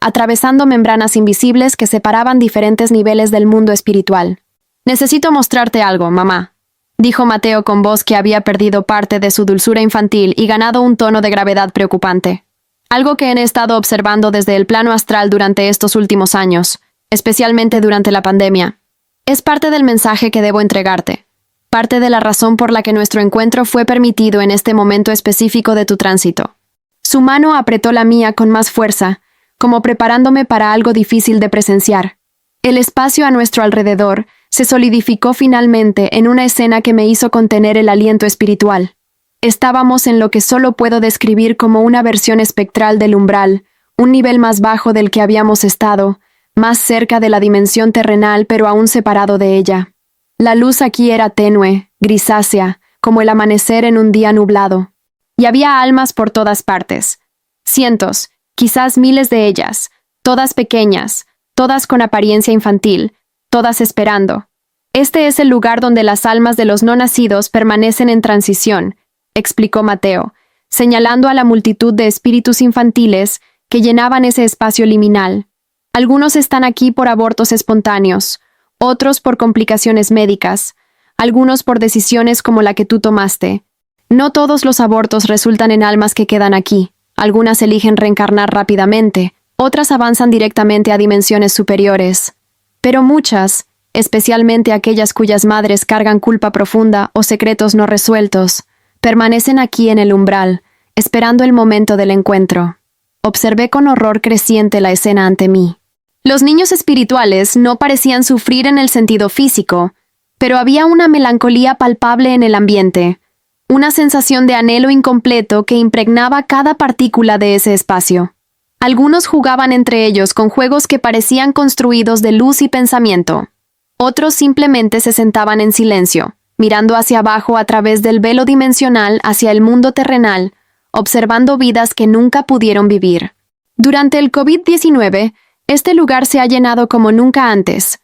atravesando membranas invisibles que separaban diferentes niveles del mundo espiritual. Necesito mostrarte algo, mamá, dijo Mateo con voz que había perdido parte de su dulzura infantil y ganado un tono de gravedad preocupante. Algo que he estado observando desde el plano astral durante estos últimos años, especialmente durante la pandemia. Es parte del mensaje que debo entregarte, parte de la razón por la que nuestro encuentro fue permitido en este momento específico de tu tránsito. Su mano apretó la mía con más fuerza, como preparándome para algo difícil de presenciar. El espacio a nuestro alrededor se solidificó finalmente en una escena que me hizo contener el aliento espiritual. Estábamos en lo que solo puedo describir como una versión espectral del umbral, un nivel más bajo del que habíamos estado, más cerca de la dimensión terrenal pero aún separado de ella. La luz aquí era tenue, grisácea, como el amanecer en un día nublado. Y había almas por todas partes. Cientos, quizás miles de ellas, todas pequeñas, todas con apariencia infantil, todas esperando. Este es el lugar donde las almas de los no nacidos permanecen en transición, explicó Mateo, señalando a la multitud de espíritus infantiles que llenaban ese espacio liminal. Algunos están aquí por abortos espontáneos, otros por complicaciones médicas, algunos por decisiones como la que tú tomaste. No todos los abortos resultan en almas que quedan aquí. Algunas eligen reencarnar rápidamente, otras avanzan directamente a dimensiones superiores. Pero muchas, especialmente aquellas cuyas madres cargan culpa profunda o secretos no resueltos, permanecen aquí en el umbral, esperando el momento del encuentro. Observé con horror creciente la escena ante mí. Los niños espirituales no parecían sufrir en el sentido físico, pero había una melancolía palpable en el ambiente, una sensación de anhelo incompleto que impregnaba cada partícula de ese espacio. Algunos jugaban entre ellos con juegos que parecían construidos de luz y pensamiento. Otros simplemente se sentaban en silencio, mirando hacia abajo a través del velo dimensional hacia el mundo terrenal, observando vidas que nunca pudieron vivir. Durante el COVID-19, este lugar se ha llenado como nunca antes,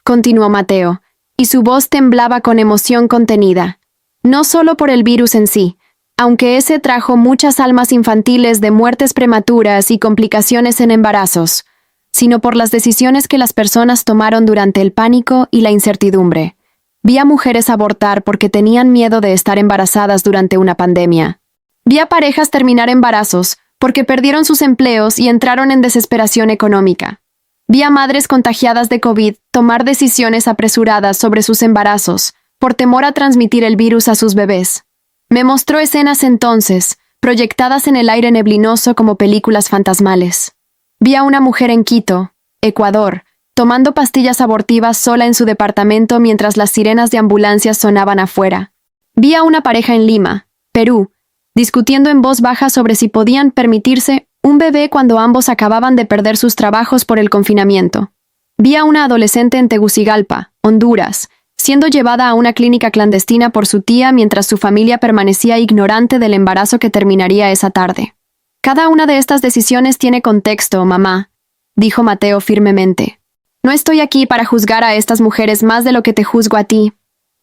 continuó Mateo, y su voz temblaba con emoción contenida. No solo por el virus en sí, aunque ese trajo muchas almas infantiles de muertes prematuras y complicaciones en embarazos, sino por las decisiones que las personas tomaron durante el pánico y la incertidumbre. Vi a mujeres abortar porque tenían miedo de estar embarazadas durante una pandemia. Vi a parejas terminar embarazos porque perdieron sus empleos y entraron en desesperación económica. Vi a madres contagiadas de COVID tomar decisiones apresuradas sobre sus embarazos por temor a transmitir el virus a sus bebés. Me mostró escenas entonces, proyectadas en el aire neblinoso como películas fantasmales. Vi a una mujer en Quito, Ecuador, tomando pastillas abortivas sola en su departamento mientras las sirenas de ambulancias sonaban afuera. Vi a una pareja en Lima, Perú, discutiendo en voz baja sobre si podían permitirse un bebé cuando ambos acababan de perder sus trabajos por el confinamiento. Vi a una adolescente en Tegucigalpa, Honduras, siendo llevada a una clínica clandestina por su tía mientras su familia permanecía ignorante del embarazo que terminaría esa tarde. Cada una de estas decisiones tiene contexto, mamá, dijo Mateo firmemente. No estoy aquí para juzgar a estas mujeres más de lo que te juzgo a ti.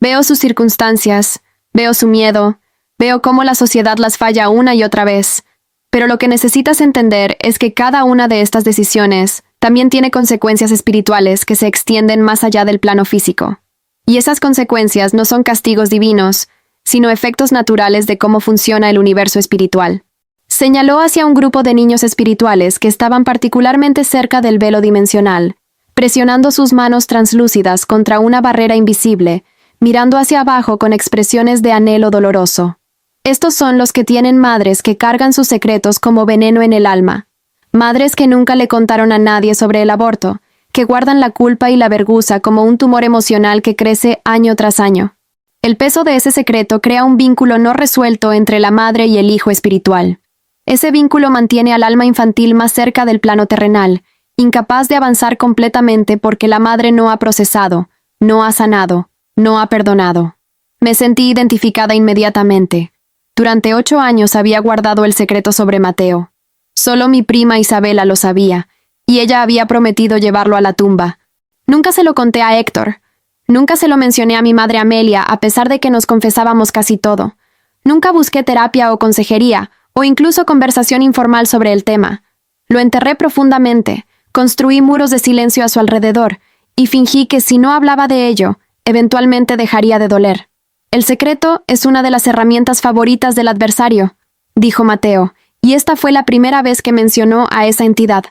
Veo sus circunstancias, veo su miedo, veo cómo la sociedad las falla una y otra vez. Pero lo que necesitas entender es que cada una de estas decisiones también tiene consecuencias espirituales que se extienden más allá del plano físico. Y esas consecuencias no son castigos divinos, sino efectos naturales de cómo funciona el universo espiritual. Señaló hacia un grupo de niños espirituales que estaban particularmente cerca del velo dimensional, presionando sus manos translúcidas contra una barrera invisible, mirando hacia abajo con expresiones de anhelo doloroso. Estos son los que tienen madres que cargan sus secretos como veneno en el alma. Madres que nunca le contaron a nadie sobre el aborto, que guardan la culpa y la vergüenza como un tumor emocional que crece año tras año. El peso de ese secreto crea un vínculo no resuelto entre la madre y el hijo espiritual. Ese vínculo mantiene al alma infantil más cerca del plano terrenal, incapaz de avanzar completamente porque la madre no ha procesado, no ha sanado, no ha perdonado. Me sentí identificada inmediatamente. Durante 8 años había guardado el secreto sobre Mateo. Solo mi prima Isabela lo sabía, y ella había prometido llevarlo a la tumba. Nunca se lo conté a Héctor. Nunca se lo mencioné a mi madre Amelia, a pesar de que nos confesábamos casi todo. Nunca busqué terapia o consejería, o incluso conversación informal sobre el tema. Lo enterré profundamente, construí muros de silencio a su alrededor, y fingí que si no hablaba de ello, eventualmente dejaría de doler. El secreto es una de las herramientas favoritas del adversario, dijo Mateo, y esta fue la primera vez que mencionó a esa entidad.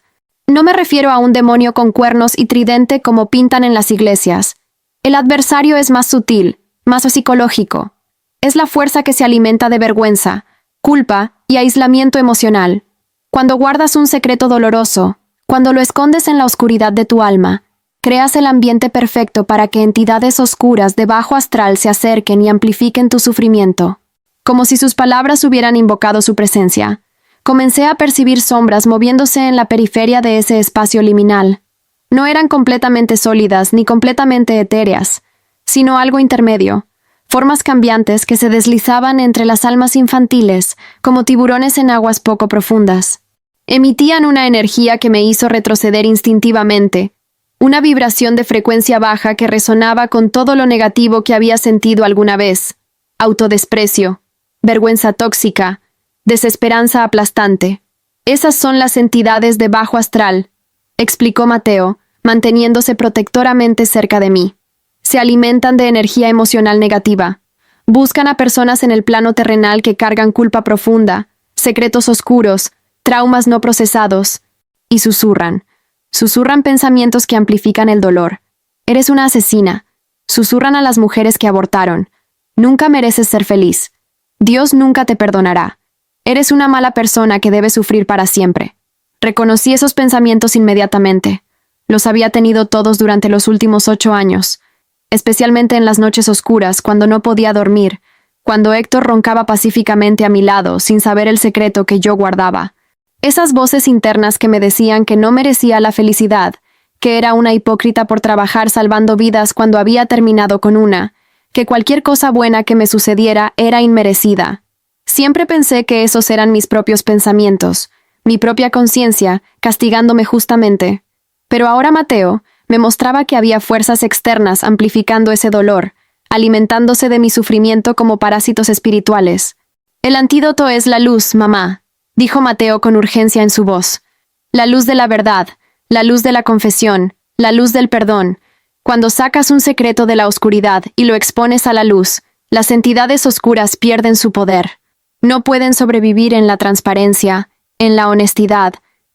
No me refiero a un demonio con cuernos y tridente como pintan en las iglesias. El adversario es más sutil, más psicológico. Es la fuerza que se alimenta de vergüenza, culpa y aislamiento emocional. Cuando guardas un secreto doloroso, cuando lo escondes en la oscuridad de tu alma, creas el ambiente perfecto para que entidades oscuras de bajo astral se acerquen y amplifiquen tu sufrimiento. Como si sus palabras hubieran invocado su presencia. Comencé a percibir sombras moviéndose en la periferia de ese espacio liminal. No eran completamente sólidas ni completamente etéreas, sino algo intermedio, formas cambiantes que se deslizaban entre las almas infantiles como tiburones en aguas poco profundas. Emitían una energía que me hizo retroceder instintivamente, una vibración de frecuencia baja que resonaba con todo lo negativo que había sentido alguna vez: autodesprecio, vergüenza tóxica, desesperanza aplastante. Esas son las entidades de bajo astral, explicó Mateo, manteniéndose protectoramente cerca de mí. Se alimentan de energía emocional negativa. Buscan a personas en el plano terrenal que cargan culpa profunda, secretos oscuros, traumas no procesados, y susurran. Susurran pensamientos que amplifican el dolor. Eres una asesina. Susurran a las mujeres que abortaron. Nunca mereces ser feliz. Dios nunca te perdonará. Eres una mala persona que debe sufrir para siempre. Reconocí esos pensamientos inmediatamente. Los había tenido todos durante los últimos 8 años, especialmente en las noches oscuras, cuando no podía dormir, cuando Héctor roncaba pacíficamente a mi lado, sin saber el secreto que yo guardaba. Esas voces internas que me decían que no merecía la felicidad, que era una hipócrita por trabajar salvando vidas cuando había terminado con una, que cualquier cosa buena que me sucediera era inmerecida. Siempre pensé que esos eran mis propios pensamientos, mi propia conciencia, castigándome justamente. Pero ahora Mateo me mostraba que había fuerzas externas amplificando ese dolor, alimentándose de mi sufrimiento como parásitos espirituales. El antídoto es la luz, mamá, dijo Mateo con urgencia en su voz. La luz de la verdad, la luz de la confesión, la luz del perdón. Cuando sacas un secreto de la oscuridad y lo expones a la luz, las entidades oscuras pierden su poder. No pueden sobrevivir en la transparencia, en la honestidad,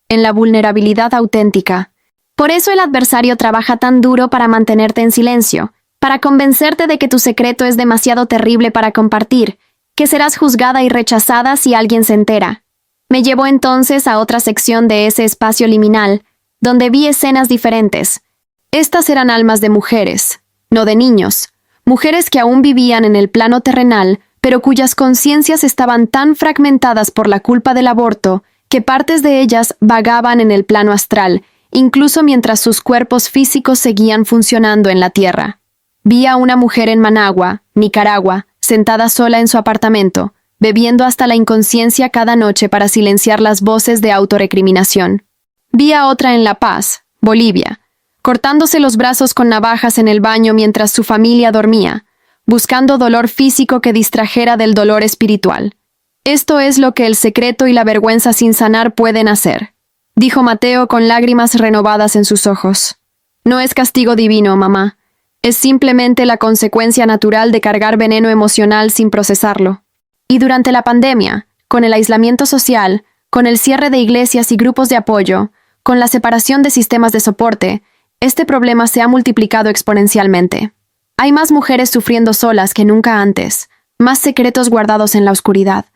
en la vulnerabilidad auténtica. Por eso el adversario trabaja tan duro para mantenerte en silencio, para convencerte de que tu secreto es demasiado terrible para compartir, que serás juzgada y rechazada si alguien se entera. Me llevó entonces a otra sección de ese espacio liminal, donde vi escenas diferentes. Estas eran almas de mujeres, no de niños, mujeres que aún vivían en el plano terrenal, pero cuyas conciencias estaban tan fragmentadas por la culpa del aborto, que partes de ellas vagaban en el plano astral, incluso mientras sus cuerpos físicos seguían funcionando en la tierra. Vi a una mujer en Managua, Nicaragua, sentada sola en su apartamento, bebiendo hasta la inconsciencia cada noche para silenciar las voces de autorrecriminación. Vi a otra en La Paz, Bolivia, cortándose los brazos con navajas en el baño mientras su familia dormía, buscando dolor físico que distrajera del dolor espiritual. Esto es lo que el secreto y la vergüenza sin sanar pueden hacer, dijo Mateo con lágrimas renovadas en sus ojos. No es castigo divino, mamá. Es simplemente la consecuencia natural de cargar veneno emocional sin procesarlo. Y durante la pandemia, con el aislamiento social, con el cierre de iglesias y grupos de apoyo, con la separación de sistemas de soporte, este problema se ha multiplicado exponencialmente. Hay más mujeres sufriendo solas que nunca antes, más secretos guardados en la oscuridad,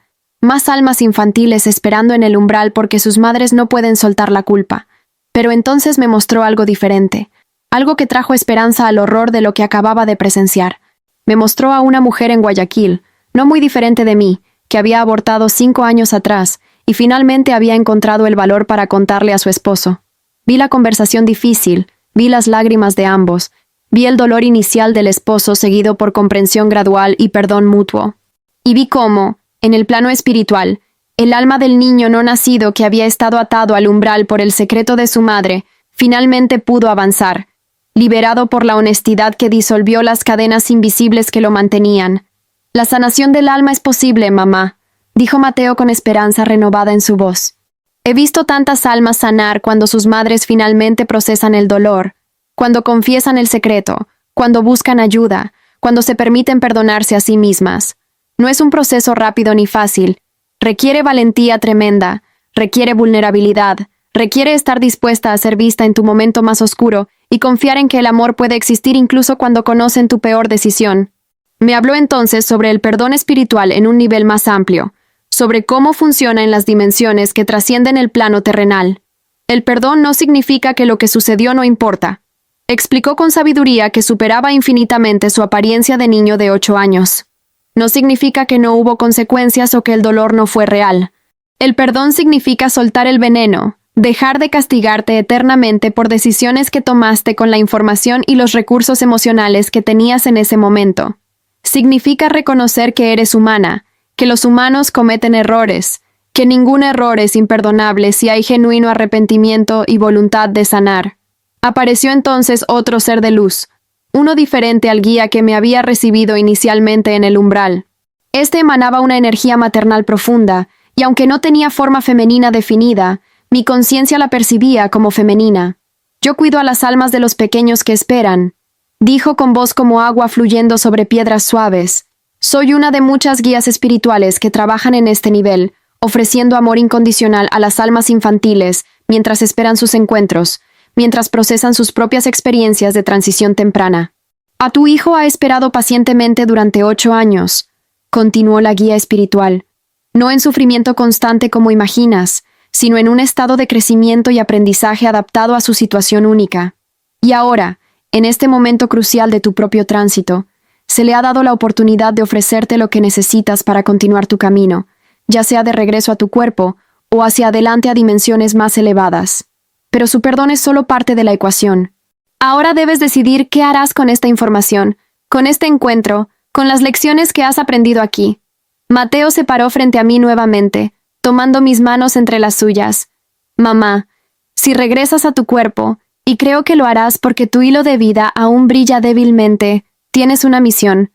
más almas infantiles esperando en el umbral porque sus madres no pueden soltar la culpa. Pero entonces me mostró algo diferente, algo que trajo esperanza al horror de lo que acababa de presenciar. Me mostró a una mujer en Guayaquil, no muy diferente de mí, que había abortado 5 años atrás y finalmente había encontrado el valor para contarle a su esposo. Vi la conversación difícil, vi las lágrimas de ambos, vi el dolor inicial del esposo seguido por comprensión gradual y perdón mutuo. Y vi cómo, en el plano espiritual, el alma del niño no nacido que había estado atado al umbral por el secreto de su madre, finalmente pudo avanzar, liberado por la honestidad que disolvió las cadenas invisibles que lo mantenían. La sanación del alma es posible, mamá, dijo Mateo con esperanza renovada en su voz. He visto tantas almas sanar cuando sus madres finalmente procesan el dolor, cuando confiesan el secreto, cuando buscan ayuda, cuando se permiten perdonarse a sí mismas. No es un proceso rápido ni fácil. Requiere valentía tremenda, requiere vulnerabilidad, requiere estar dispuesta a ser vista en tu momento más oscuro y confiar en que el amor puede existir incluso cuando conocen tu peor decisión. Me habló entonces sobre el perdón espiritual en un nivel más amplio, sobre cómo funciona en las dimensiones que trascienden el plano terrenal. El perdón no significa que lo que sucedió no importa. Explicó con sabiduría que superaba infinitamente su apariencia de niño de 8 años. No significa que no hubo consecuencias o que el dolor no fue real. El perdón significa soltar el veneno, dejar de castigarte eternamente por decisiones que tomaste con la información y los recursos emocionales que tenías en ese momento. Significa reconocer que eres humana, que los humanos cometen errores, que ningún error es imperdonable si hay genuino arrepentimiento y voluntad de sanar. Apareció entonces otro ser de luz, uno diferente al guía que me había recibido inicialmente en el umbral. Este emanaba una energía maternal profunda, y aunque no tenía forma femenina definida, mi conciencia la percibía como femenina. Yo cuido a las almas de los pequeños que esperan, dijo con voz como agua fluyendo sobre piedras suaves. Soy una de muchas guías espirituales que trabajan en este nivel, ofreciendo amor incondicional a las almas infantiles mientras esperan sus encuentros, mientras procesan sus propias experiencias de transición temprana. A tu hijo ha esperado pacientemente durante 8 años, continuó la guía espiritual, no en sufrimiento constante como imaginas, sino en un estado de crecimiento y aprendizaje adaptado a su situación única. Y ahora, en este momento crucial de tu propio tránsito, se le ha dado la oportunidad de ofrecerte lo que necesitas para continuar tu camino, ya sea de regreso a tu cuerpo o hacia adelante a dimensiones más elevadas. Pero su perdón es solo parte de la ecuación. Ahora debes decidir qué harás con esta información, con este encuentro, con las lecciones que has aprendido aquí. Mateo se paró frente a mí nuevamente, tomando mis manos entre las suyas. Mamá, si regresas a tu cuerpo, y creo que lo harás porque tu hilo de vida aún brilla débilmente, tienes una misión.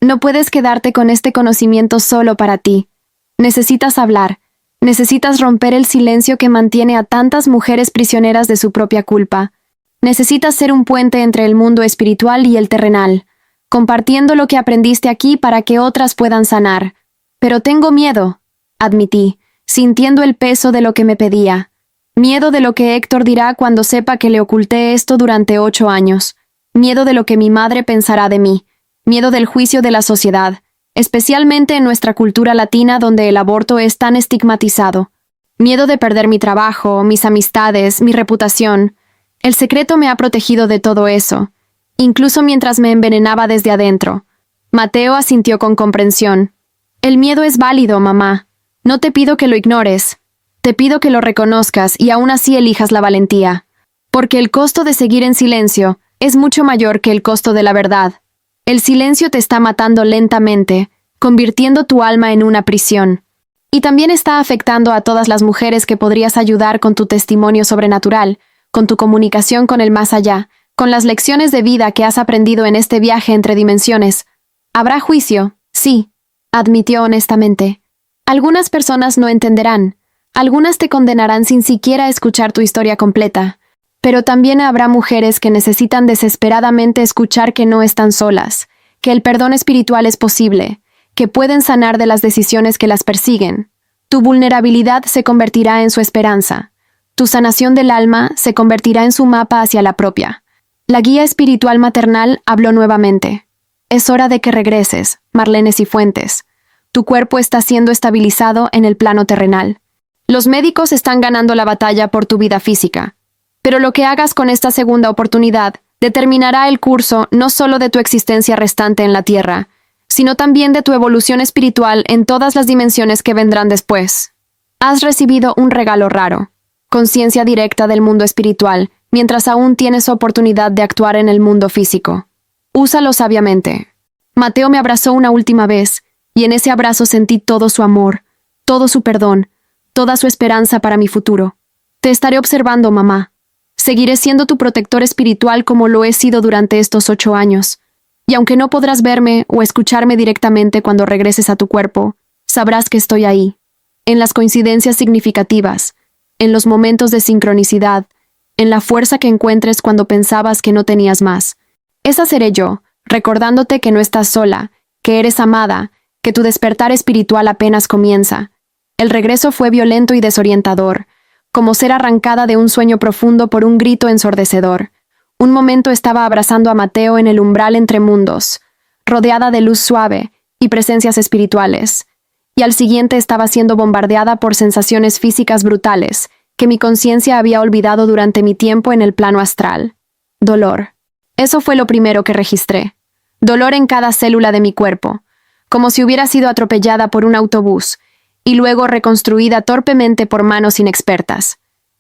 No puedes quedarte con este conocimiento solo para ti. Necesitas hablar. Necesitas romper el silencio que mantiene a tantas mujeres prisioneras de su propia culpa. Necesitas ser un puente entre el mundo espiritual y el terrenal, compartiendo lo que aprendiste aquí para que otras puedan sanar. Pero tengo miedo, admití, sintiendo el peso de lo que me pedía. Miedo de lo que Héctor dirá cuando sepa que le oculté esto durante 8 años. Miedo de lo que mi madre pensará de mí. Miedo del juicio de la sociedad, especialmente en nuestra cultura latina donde el aborto es tan estigmatizado. Miedo de perder mi trabajo, mis amistades, mi reputación. El secreto me ha protegido de todo eso, incluso mientras me envenenaba desde adentro. Mateo asintió con comprensión. El miedo es válido, mamá. No te pido que lo ignores. Te pido que lo reconozcas y aún así elijas la valentía. Porque el costo de seguir en silencio es mucho mayor que el costo de la verdad. El silencio te está matando lentamente, convirtiendo tu alma en una prisión. Y también está afectando a todas las mujeres que podrías ayudar con tu testimonio sobrenatural, con tu comunicación con el más allá, con las lecciones de vida que has aprendido en este viaje entre dimensiones. Habrá juicio, sí, admitió honestamente. Algunas personas no entenderán, algunas te condenarán sin siquiera escuchar tu historia completa, pero también habrá mujeres que necesitan desesperadamente escuchar que no están solas, que el perdón espiritual es posible, que pueden sanar de las decisiones que las persiguen. Tu vulnerabilidad se convertirá en su esperanza. Tu sanación del alma se convertirá en su mapa hacia la propia. La guía espiritual maternal habló nuevamente. Es hora de que regreses, Marlene Cifuentes. Tu cuerpo está siendo estabilizado en el plano terrenal. Los médicos están ganando la batalla por tu vida física. Pero lo que hagas con esta segunda oportunidad determinará el curso no solo de tu existencia restante en la Tierra, sino también de tu evolución espiritual en todas las dimensiones que vendrán después. Has recibido un regalo raro. Conciencia directa del mundo espiritual, mientras aún tienes oportunidad de actuar en el mundo físico. Úsalo sabiamente. Mateo me abrazó una última vez, y en ese abrazo sentí todo su amor, todo su perdón, toda su esperanza para mi futuro. Te estaré observando, mamá. Seguiré siendo tu protector espiritual como lo he sido durante estos 8 años. Y aunque no podrás verme o escucharme directamente cuando regreses a tu cuerpo, sabrás que estoy ahí, en las coincidencias significativas, en los momentos de sincronicidad, en la fuerza que encuentres cuando pensabas que no tenías más. Esa seré yo, recordándote que no estás sola, que eres amada, que tu despertar espiritual apenas comienza. El regreso fue violento y desorientador, como ser arrancada de un sueño profundo por un grito ensordecedor. Un momento estaba abrazando a Mateo en el umbral entre mundos, rodeada de luz suave y presencias espirituales, y al siguiente estaba siendo bombardeada por sensaciones físicas brutales que mi conciencia había olvidado durante mi tiempo en el plano astral. Dolor. Eso fue lo primero que registré. Dolor en cada célula de mi cuerpo, como si hubiera sido atropellada por un autobús, y luego reconstruida torpemente por manos inexpertas.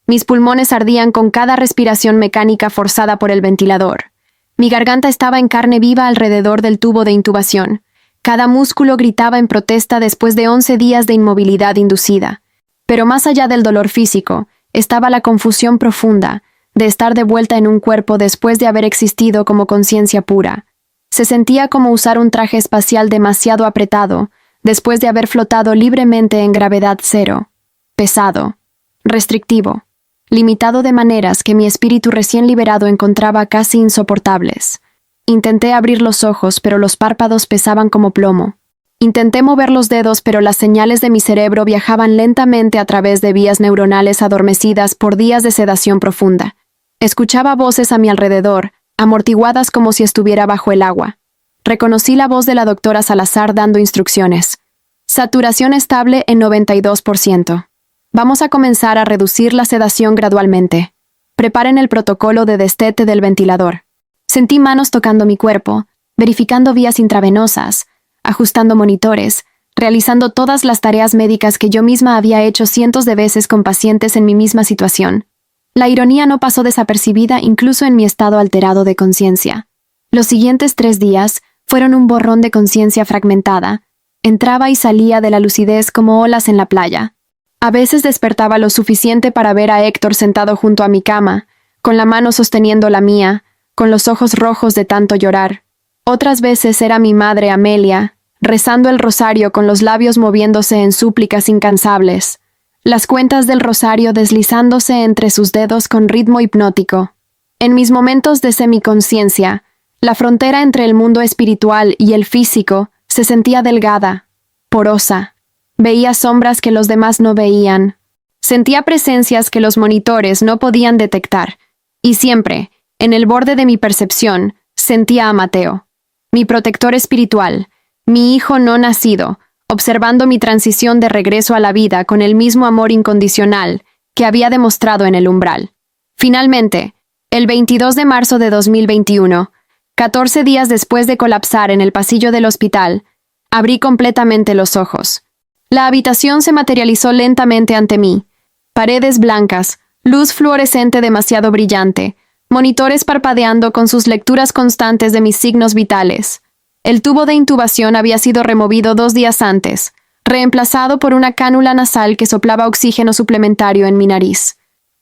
Mis pulmones ardían con cada respiración mecánica forzada por el ventilador. Mi garganta estaba en carne viva alrededor del tubo de intubación. Cada músculo gritaba en protesta después de 11 días de inmovilidad inducida. Pero más allá del dolor físico, estaba la confusión profunda de estar de vuelta en un cuerpo después de haber existido como conciencia pura. Se sentía como usar un traje espacial demasiado apretado, después de haber flotado libremente en gravedad cero. Pesado. Restrictivo. Limitado de maneras que mi espíritu recién liberado encontraba casi insoportables. Intenté abrir los ojos, pero los párpados pesaban como plomo. Intenté mover los dedos, pero las señales de mi cerebro viajaban lentamente a través de vías neuronales adormecidas por días de sedación profunda. Escuchaba voces a mi alrededor, amortiguadas como si estuviera bajo el agua. Reconocí la voz de la doctora Salazar dando instrucciones. Saturación estable en 92%. Vamos a comenzar a reducir la sedación gradualmente. Preparen el protocolo de destete del ventilador. Sentí manos tocando mi cuerpo, verificando vías intravenosas, ajustando monitores, realizando todas las tareas médicas que yo misma había hecho cientos de veces con pacientes en mi misma situación. La ironía no pasó desapercibida incluso en mi estado alterado de conciencia. Los siguientes 3 días fueron un borrón de conciencia fragmentada. Entraba y salía de la lucidez como olas en la playa. A veces despertaba lo suficiente para ver a Héctor sentado junto a mi cama, con la mano sosteniendo la mía, con los ojos rojos de tanto llorar. Otras veces era mi madre Amelia, rezando el rosario con los labios moviéndose en súplicas incansables, las cuentas del rosario deslizándose entre sus dedos con ritmo hipnótico. En mis momentos de semiconciencia, la frontera entre el mundo espiritual y el físico se sentía delgada, porosa. Veía sombras que los demás no veían. Sentía presencias que los monitores no podían detectar. Y siempre, en el borde de mi percepción, sentía a Mateo, mi protector espiritual, mi hijo no nacido, observando mi transición de regreso a la vida con el mismo amor incondicional que había demostrado en el umbral. Finalmente, el 22 de marzo de 2021, 14 días después de colapsar en el pasillo del hospital, abrí completamente los ojos. La habitación se materializó lentamente ante mí. Paredes blancas, luz fluorescente demasiado brillante, monitores parpadeando con sus lecturas constantes de mis signos vitales. El tubo de intubación había sido removido 2 días antes, reemplazado por una cánula nasal que soplaba oxígeno suplementario en mi nariz.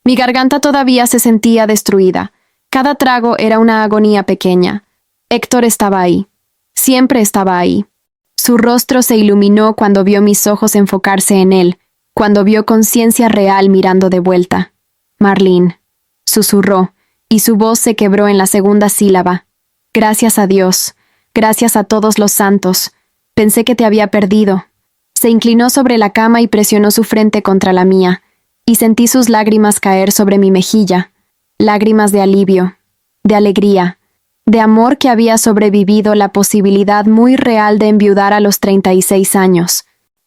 Mi garganta todavía se sentía destruida. Cada trago era una agonía pequeña. Héctor estaba ahí. Siempre estaba ahí. Su rostro se iluminó cuando vio mis ojos enfocarse en él, cuando vio conciencia real mirando de vuelta. Marlene, susurró, y su voz se quebró en la segunda sílaba. Gracias a Dios. Gracias a todos los santos. Pensé que te había perdido. Se inclinó sobre la cama y presionó su frente contra la mía, y sentí sus lágrimas caer sobre mi mejilla. Lágrimas de alivio, de alegría, de amor que había sobrevivido la posibilidad muy real de enviudar a los 36 años.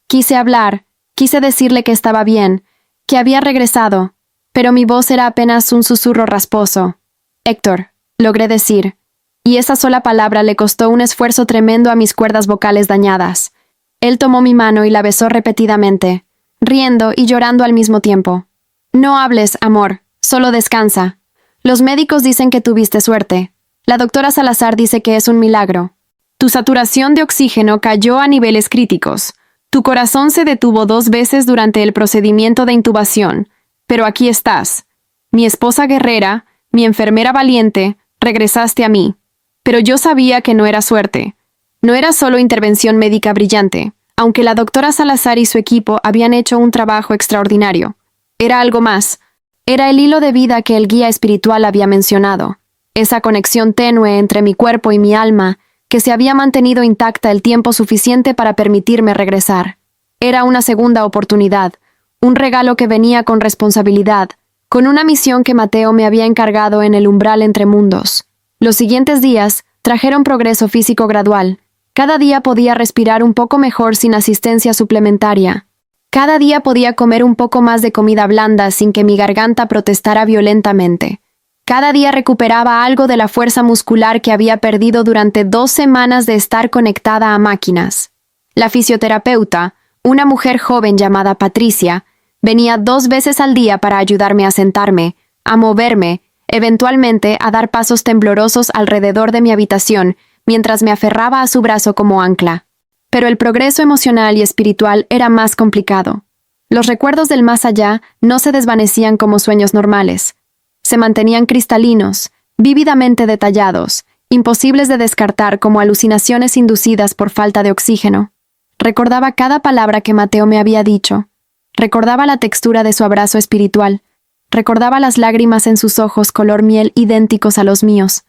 Quise hablar, quise decirle que estaba bien, que había regresado, pero mi voz era apenas un susurro rasposo. Héctor, logré decir. Y esa sola palabra le costó un esfuerzo tremendo a mis cuerdas vocales dañadas. Él tomó mi mano y la besó repetidamente, riendo y llorando al mismo tiempo. No hables, amor, solo descansa. Los médicos dicen que tuviste suerte. La doctora Salazar dice que es un milagro. Tu saturación de oxígeno cayó a niveles críticos. Tu corazón se detuvo 2 veces durante el procedimiento de intubación. Pero aquí estás. Mi esposa guerrera, mi enfermera valiente, regresaste a mí. Pero yo sabía que no era suerte. No era solo intervención médica brillante, aunque la doctora Salazar y su equipo habían hecho un trabajo extraordinario. Era algo más. Era el hilo de vida que el guía espiritual había mencionado. Esa conexión tenue entre mi cuerpo y mi alma, que se había mantenido intacta el tiempo suficiente para permitirme regresar. Era una segunda oportunidad, un regalo que venía con responsabilidad, con una misión que Mateo me había encargado en el umbral entre mundos. Los siguientes días trajeron progreso físico gradual. Cada día podía respirar un poco mejor sin asistencia suplementaria. Cada día podía comer un poco más de comida blanda sin que mi garganta protestara violentamente. Cada día recuperaba algo de la fuerza muscular que había perdido durante 2 semanas de estar conectada a máquinas. La fisioterapeuta, una mujer joven llamada Patricia, venía 2 veces al día para ayudarme a sentarme, a moverme, eventualmente a dar pasos temblorosos alrededor de mi habitación mientras me aferraba a su brazo como ancla. Pero el progreso emocional y espiritual era más complicado. Los recuerdos del más allá no se desvanecían como sueños normales. Se mantenían cristalinos, vívidamente detallados, imposibles de descartar como alucinaciones inducidas por falta de oxígeno. Recordaba cada palabra que Mateo me había dicho. Recordaba la textura de su abrazo espiritual. Recordaba las lágrimas en sus ojos color miel idénticos a los míos.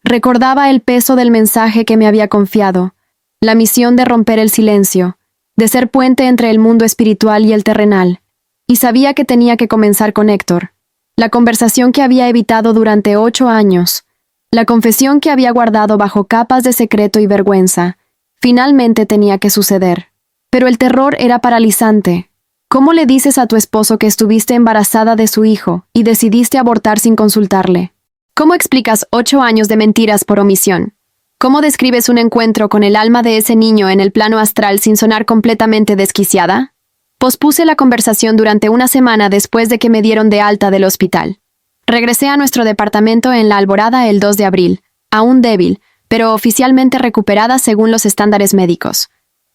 Recordaba el peso del mensaje que me había confiado, la misión de romper el silencio, de ser puente entre el mundo espiritual y el terrenal, y sabía que tenía que comenzar con Héctor. La conversación que había evitado durante 8 años. La confesión que había guardado bajo capas de secreto y vergüenza. Finalmente tenía que suceder. Pero el terror era paralizante. ¿Cómo le dices a tu esposo que estuviste embarazada de su hijo y decidiste abortar sin consultarle? ¿Cómo explicas 8 años de mentiras por omisión? ¿Cómo describes un encuentro con el alma de ese niño en el plano astral sin sonar completamente desquiciada? Pospuse la conversación durante una semana después de que me dieron de alta del hospital. Regresé a nuestro departamento en la alborada el 2 de abril, aún débil, pero oficialmente recuperada según los estándares médicos.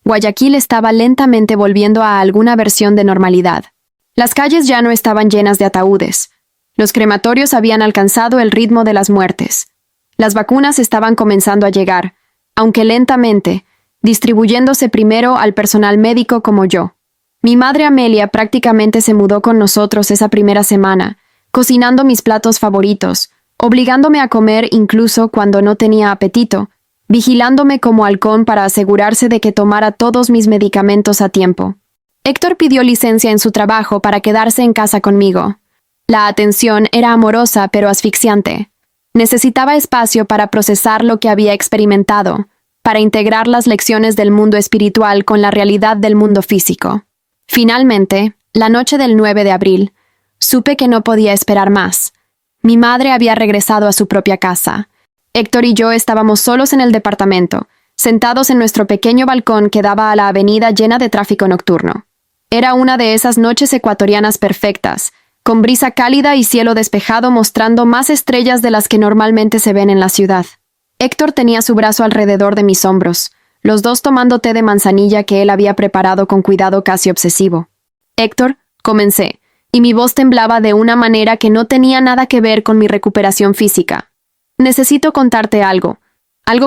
Guayaquil estaba lentamente volviendo a alguna versión de normalidad. Las calles ya no estaban llenas de ataúdes. Los crematorios habían alcanzado el ritmo de las muertes. Las vacunas estaban comenzando a llegar, aunque lentamente, distribuyéndose primero al personal médico como yo. Mi madre Amelia prácticamente se mudó con nosotros esa primera semana, cocinando mis platos favoritos, obligándome a comer incluso cuando no tenía apetito, vigilándome como halcón para asegurarse de que tomara todos mis medicamentos a tiempo. Héctor pidió licencia en su trabajo para quedarse en casa conmigo. La atención era amorosa pero asfixiante. Necesitaba espacio para procesar lo que había experimentado, para integrar las lecciones del mundo espiritual con la realidad del mundo físico. Finalmente, la noche del 9 de abril, supe que no podía esperar más. Mi madre había regresado a su propia casa. Héctor y yo estábamos solos en el departamento, sentados en nuestro pequeño balcón que daba a la avenida llena de tráfico nocturno. Era una de esas noches ecuatorianas perfectas, con brisa cálida y cielo despejado mostrando más estrellas de las que normalmente se ven en la ciudad. Héctor tenía su brazo alrededor de mis hombros, los dos tomando té de manzanilla que él había preparado con cuidado casi obsesivo. Héctor, comencé, y mi voz temblaba de una manera que no tenía nada que ver con mi recuperación física. Necesito contarte algo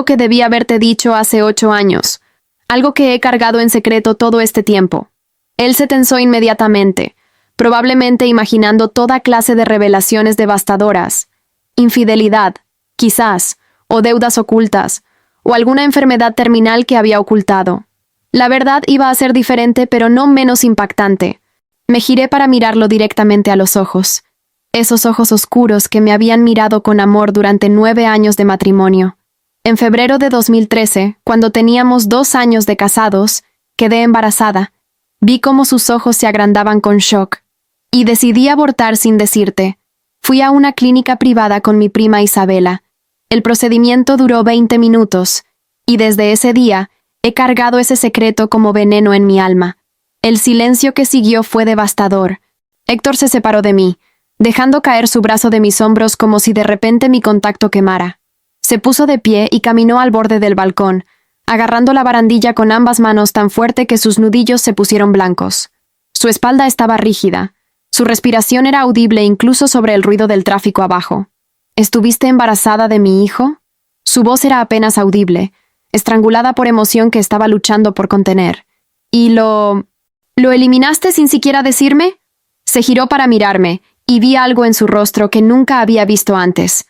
que debí haberte dicho hace 8 años, algo que he cargado en secreto todo este tiempo. Él se tensó inmediatamente, probablemente imaginando toda clase de revelaciones devastadoras, infidelidad, quizás, o deudas ocultas, o alguna enfermedad terminal que había ocultado. La verdad iba a ser diferente pero no menos impactante. Me giré para mirarlo directamente a los ojos. Esos ojos oscuros que me habían mirado con amor durante 9 años de matrimonio. En febrero de 2013, cuando teníamos 2 años de casados, quedé embarazada. Vi cómo sus ojos se agrandaban con shock. Y decidí abortar sin decirte. Fui a una clínica privada con mi prima Isabela. El procedimiento duró 20 minutos, y desde ese día he cargado ese secreto como veneno en mi alma. El silencio que siguió fue devastador. Héctor se separó de mí, dejando caer su brazo de mis hombros como si de repente mi contacto quemara. Se puso de pie y caminó al borde del balcón, agarrando la barandilla con ambas manos tan fuerte que sus nudillos se pusieron blancos. Su espalda estaba rígida. Su respiración era audible incluso sobre el ruido del tráfico abajo. ¿Estuviste embarazada de mi hijo? Su voz era apenas audible, estrangulada por emoción que estaba luchando por contener. ¿Y lo eliminaste sin siquiera decirme? Se giró para mirarme, y vi algo en su rostro que nunca había visto antes.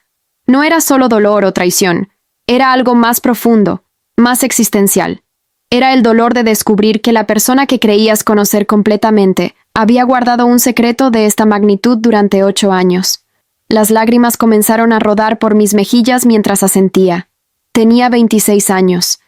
No era solo dolor o traición, era algo más profundo, más existencial. Era el dolor de descubrir que la persona que creías conocer completamente había guardado un secreto de esta magnitud durante 8 años. Las lágrimas comenzaron a rodar por mis mejillas mientras asentía. Tenía 26 años.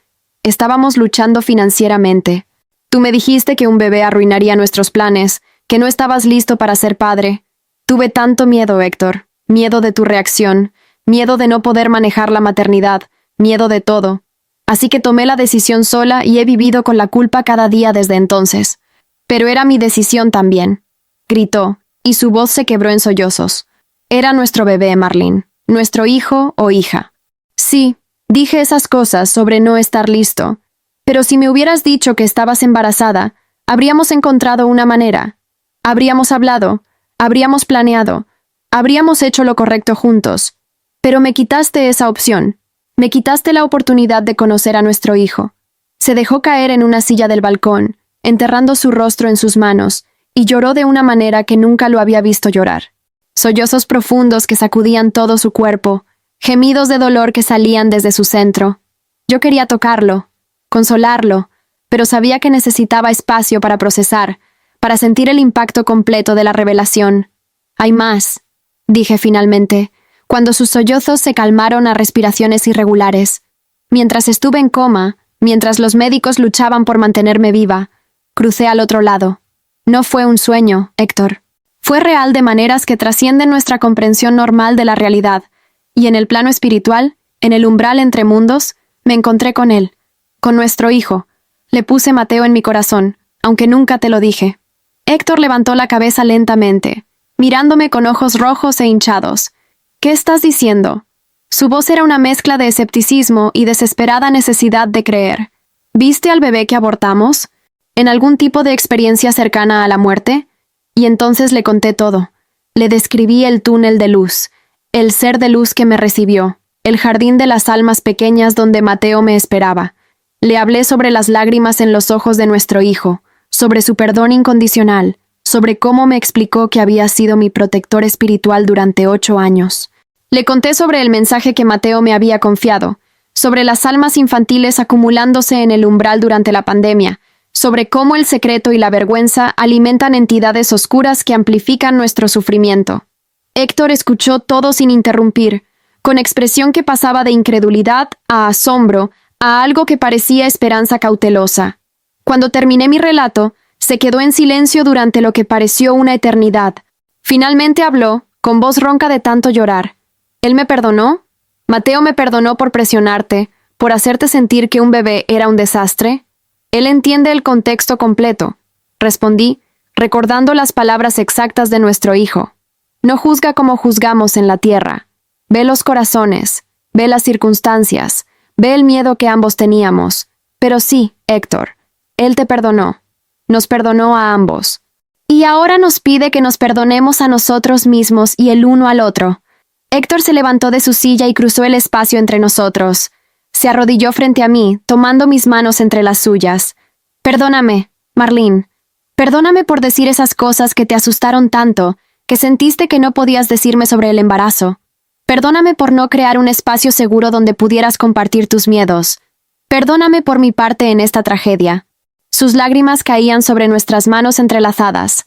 Estábamos luchando financieramente. Tú me dijiste que un bebé arruinaría nuestros planes, que no estabas listo para ser padre. Tuve tanto miedo, Héctor. Miedo de tu reacción, miedo de no poder manejar la maternidad, miedo de todo. Así que tomé la decisión sola y he vivido con la culpa cada día desde entonces. Pero era mi decisión también. Gritó, y su voz se quebró en sollozos. Era nuestro bebé, Marlene, nuestro hijo o hija. Sí, dije esas cosas sobre no estar listo, pero si me hubieras dicho que estabas embarazada, habríamos encontrado una manera. Habríamos hablado, habríamos planeado, habríamos hecho lo correcto juntos. Pero me quitaste esa opción. Me quitaste la oportunidad de conocer a nuestro hijo. Se dejó caer en una silla del balcón, enterrando su rostro en sus manos, y lloró de una manera que nunca lo había visto llorar. Sollozos profundos que sacudían todo su cuerpo, gemidos de dolor que salían desde su centro. Yo quería tocarlo, consolarlo, pero sabía que necesitaba espacio para procesar, para sentir el impacto completo de la revelación. Hay más. dije finalmente, cuando sus sollozos se calmaron a respiraciones irregulares. Mientras estuve en coma, mientras los médicos luchaban por mantenerme viva, crucé al otro lado. No fue un sueño, Héctor. Fue real de maneras que trascienden nuestra comprensión normal de la realidad, y en el plano espiritual, en el umbral entre mundos, me encontré con él, con nuestro hijo. Le puse Mateo en mi corazón, aunque nunca te lo dije. Héctor levantó la cabeza lentamente, mirándome con ojos rojos e hinchados. ¿Qué estás diciendo? Su voz era una mezcla de escepticismo y desesperada necesidad de creer. ¿Viste al bebé que abortamos? ¿En algún tipo de experiencia cercana a la muerte? Y entonces le conté todo. Le describí el túnel de luz, el ser de luz que me recibió, el jardín de las almas pequeñas donde Mateo me esperaba. Le hablé sobre las lágrimas en los ojos de nuestro hijo, sobre su perdón incondicional, sobre cómo me explicó que había sido mi protector espiritual durante 8 años. Le conté sobre el mensaje que Mateo me había confiado, sobre las almas infantiles acumulándose en el umbral durante la pandemia, sobre cómo el secreto y la vergüenza alimentan entidades oscuras que amplifican nuestro sufrimiento. Héctor escuchó todo sin interrumpir, con expresión que pasaba de incredulidad a asombro, a algo que parecía esperanza cautelosa. Cuando terminé mi relato, se quedó en silencio durante lo que pareció una eternidad. Finalmente habló, con voz ronca de tanto llorar. ¿Él me perdonó? ¿Mateo me perdonó por presionarte, por hacerte sentir que un bebé era un desastre? Él entiende el contexto completo, respondí, recordando las palabras exactas de nuestro hijo. No juzga como juzgamos en la tierra. Ve los corazones, ve las circunstancias, ve el miedo que ambos teníamos. Pero sí, Héctor, él te perdonó. Nos perdonó a ambos. Y ahora nos pide que nos perdonemos a nosotros mismos y el uno al otro. Héctor se levantó de su silla y cruzó el espacio entre nosotros. Se arrodilló frente a mí, tomando mis manos entre las suyas. Perdóname, Marlene. Perdóname por decir esas cosas que te asustaron tanto, que sentiste que no podías decirme sobre el embarazo. Perdóname por no crear un espacio seguro donde pudieras compartir tus miedos. Perdóname por mi parte en esta tragedia. Sus lágrimas caían sobre nuestras manos entrelazadas.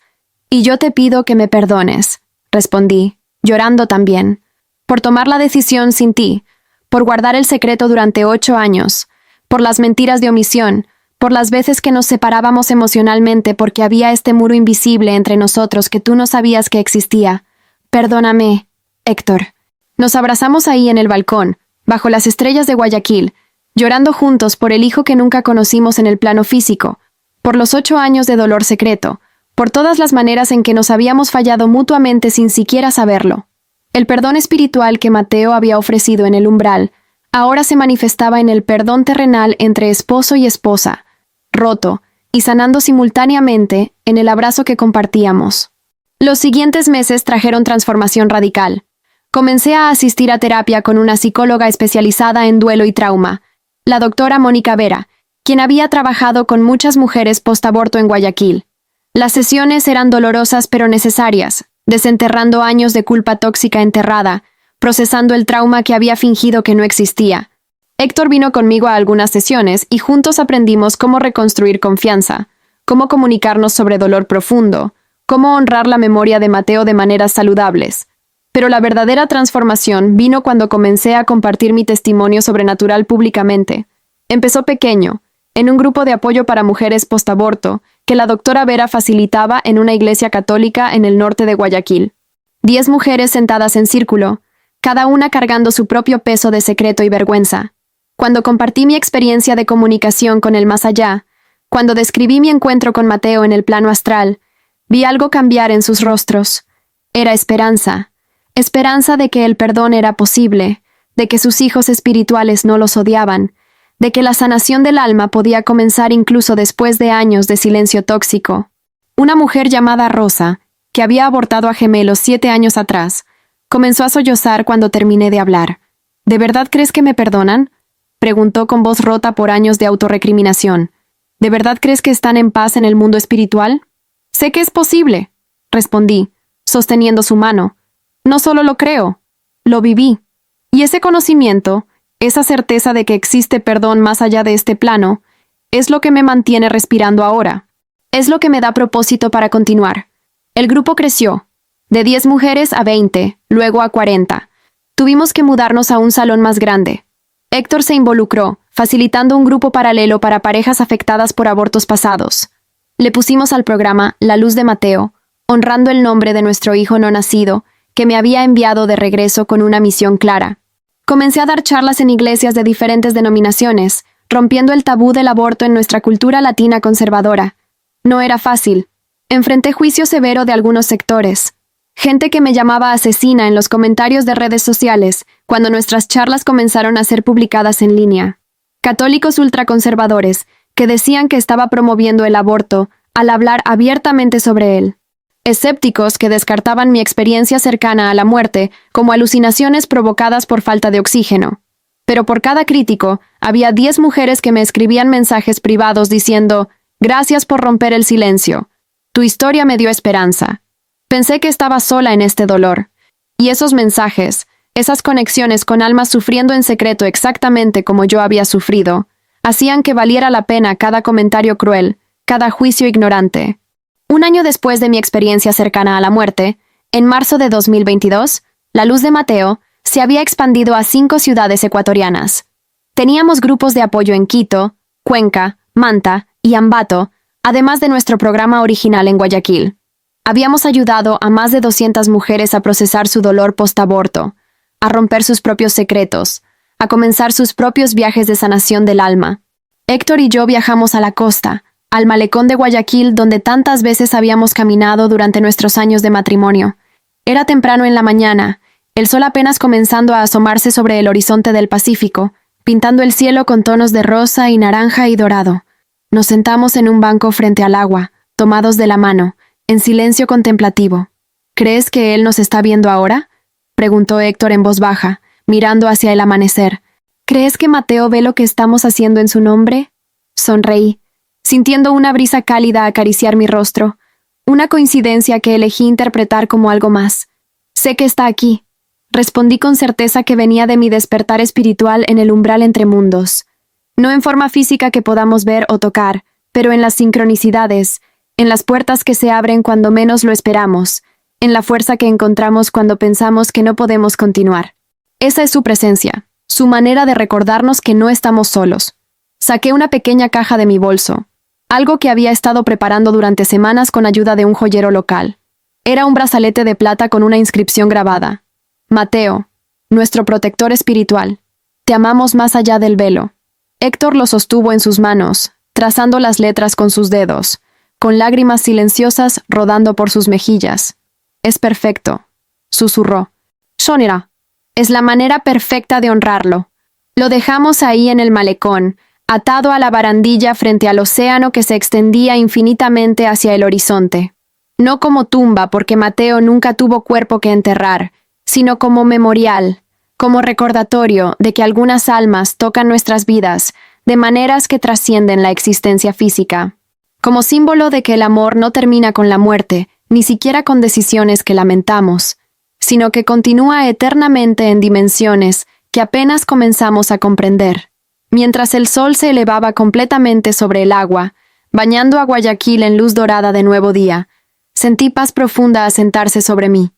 Y yo te pido que me perdones, respondí, llorando también, por tomar la decisión sin ti, por guardar el secreto durante 8 años, por las mentiras de omisión, por las veces que nos separábamos emocionalmente porque había este muro invisible entre nosotros que tú no sabías que existía. Perdóname, Héctor. Nos abrazamos ahí en el balcón, bajo las estrellas de Guayaquil, llorando juntos por el hijo que nunca conocimos en el plano físico, por los 8 años de dolor secreto, por todas las maneras en que nos habíamos fallado mutuamente sin siquiera saberlo. El perdón espiritual que Mateo había ofrecido en el umbral, ahora se manifestaba en el perdón terrenal entre esposo y esposa, roto y sanando simultáneamente en el abrazo que compartíamos. Los siguientes meses trajeron transformación radical. Comencé a asistir a terapia con una psicóloga especializada en duelo y trauma, la doctora Mónica Vera, quien había trabajado con muchas mujeres postaborto en Guayaquil. Las sesiones eran dolorosas pero necesarias, desenterrando años de culpa tóxica enterrada, procesando el trauma que había fingido que no existía. Héctor vino conmigo a algunas sesiones y juntos aprendimos cómo reconstruir confianza, cómo comunicarnos sobre dolor profundo, cómo honrar la memoria de Mateo de maneras saludables. Pero la verdadera transformación vino cuando comencé a compartir mi testimonio sobrenatural públicamente. Empezó pequeño, en un grupo de apoyo para mujeres postaborto, que la doctora Vera facilitaba en una iglesia católica en el norte de Guayaquil. 10 mujeres sentadas en círculo, cada una cargando su propio peso de secreto y vergüenza. Cuando compartí mi experiencia de comunicación con el más allá, cuando describí mi encuentro con Mateo en el plano astral, vi algo cambiar en sus rostros. Era esperanza. Esperanza de que el perdón era posible, de que sus hijos espirituales no los odiaban, de que la sanación del alma podía comenzar incluso después de años de silencio tóxico. Una mujer llamada Rosa, que había abortado a gemelos 7 años atrás, comenzó a sollozar cuando terminé de hablar. ¿De verdad crees que me perdonan?, preguntó con voz rota por años de autorrecriminación. ¿De verdad crees que están en paz en el mundo espiritual? Sé que es posible, respondí, sosteniendo su mano. No solo lo creo, lo viví. Y ese conocimiento, esa certeza de que existe perdón más allá de este plano, es lo que me mantiene respirando ahora. Es lo que me da propósito para continuar. El grupo creció. De 10 mujeres a 20, luego a 40. Tuvimos que mudarnos a un salón más grande. Héctor se involucró, facilitando un grupo paralelo para parejas afectadas por abortos pasados. Le pusimos al programa La Luz de Mateo, honrando el nombre de nuestro hijo no nacido, que me había enviado de regreso con una misión clara. Comencé a dar charlas en iglesias de diferentes denominaciones, rompiendo el tabú del aborto en nuestra cultura latina conservadora. No era fácil. Enfrenté juicio severo de algunos sectores. Gente que me llamaba asesina en los comentarios de redes sociales cuando nuestras charlas comenzaron a ser publicadas en línea. Católicos ultraconservadores que decían que estaba promoviendo el aborto al hablar abiertamente sobre él. Escépticos que descartaban mi experiencia cercana a la muerte como alucinaciones provocadas por falta de oxígeno. Pero por cada crítico, había 10 mujeres que me escribían mensajes privados diciendo: «Gracias por romper el silencio. Tu historia me dio esperanza». Pensé que estaba sola en este dolor. Y esos mensajes, esas conexiones con almas sufriendo en secreto exactamente como yo había sufrido, hacían que valiera la pena cada comentario cruel, cada juicio ignorante. Un año después de mi experiencia cercana a la muerte, en marzo de 2022, La Luz de Mateo se había expandido a 5 ciudades ecuatorianas. Teníamos grupos de apoyo en Quito, Cuenca, Manta y Ambato, además de nuestro programa original en Guayaquil. Habíamos ayudado a más de 200 mujeres a procesar su dolor post-aborto, a romper sus propios secretos, a comenzar sus propios viajes de sanación del alma. Héctor y yo viajamos a la costa, al malecón de Guayaquil donde tantas veces habíamos caminado durante nuestros años de matrimonio. Era temprano en la mañana, el sol apenas comenzando a asomarse sobre el horizonte del Pacífico, pintando el cielo con tonos de rosa y naranja y dorado. Nos sentamos en un banco frente al agua, tomados de la mano, en silencio contemplativo. «¿Crees que él nos está viendo ahora?», preguntó Héctor en voz baja, mirando hacia el amanecer. «¿Crees que Mateo ve lo que estamos haciendo en su nombre?». Sonreí, sintiendo una brisa cálida acariciar mi rostro, una coincidencia que elegí interpretar como algo más. «Sé que está aquí», respondí con certeza que venía de mi despertar espiritual en el umbral entre mundos. No en forma física que podamos ver o tocar, pero en las sincronicidades, en las puertas que se abren cuando menos lo esperamos, en la fuerza que encontramos cuando pensamos que no podemos continuar. Esa es su presencia, su manera de recordarnos que no estamos solos. Saqué una pequeña caja de mi bolso, algo que había estado preparando durante semanas con ayuda de un joyero local. Era un brazalete de plata con una inscripción grabada: «Mateo, nuestro protector espiritual, te amamos más allá del velo». Héctor lo sostuvo en sus manos, trazando las letras con sus dedos, con lágrimas silenciosas rodando por sus mejillas. «Es perfecto», susurró. «Shonira, es la manera perfecta de honrarlo». Lo dejamos ahí en el malecón, atado a la barandilla frente al océano que se extendía infinitamente hacia el horizonte. No como tumba, porque Mateo nunca tuvo cuerpo que enterrar, sino como memorial, como recordatorio de que algunas almas tocan nuestras vidas de maneras que trascienden la existencia física. Como símbolo de que el amor no termina con la muerte, ni siquiera con decisiones que lamentamos, sino que continúa eternamente en dimensiones que apenas comenzamos a comprender. Mientras el sol se elevaba completamente sobre el agua, bañando a Guayaquil en luz dorada de nuevo día, sentí paz profunda asentarse sobre mí.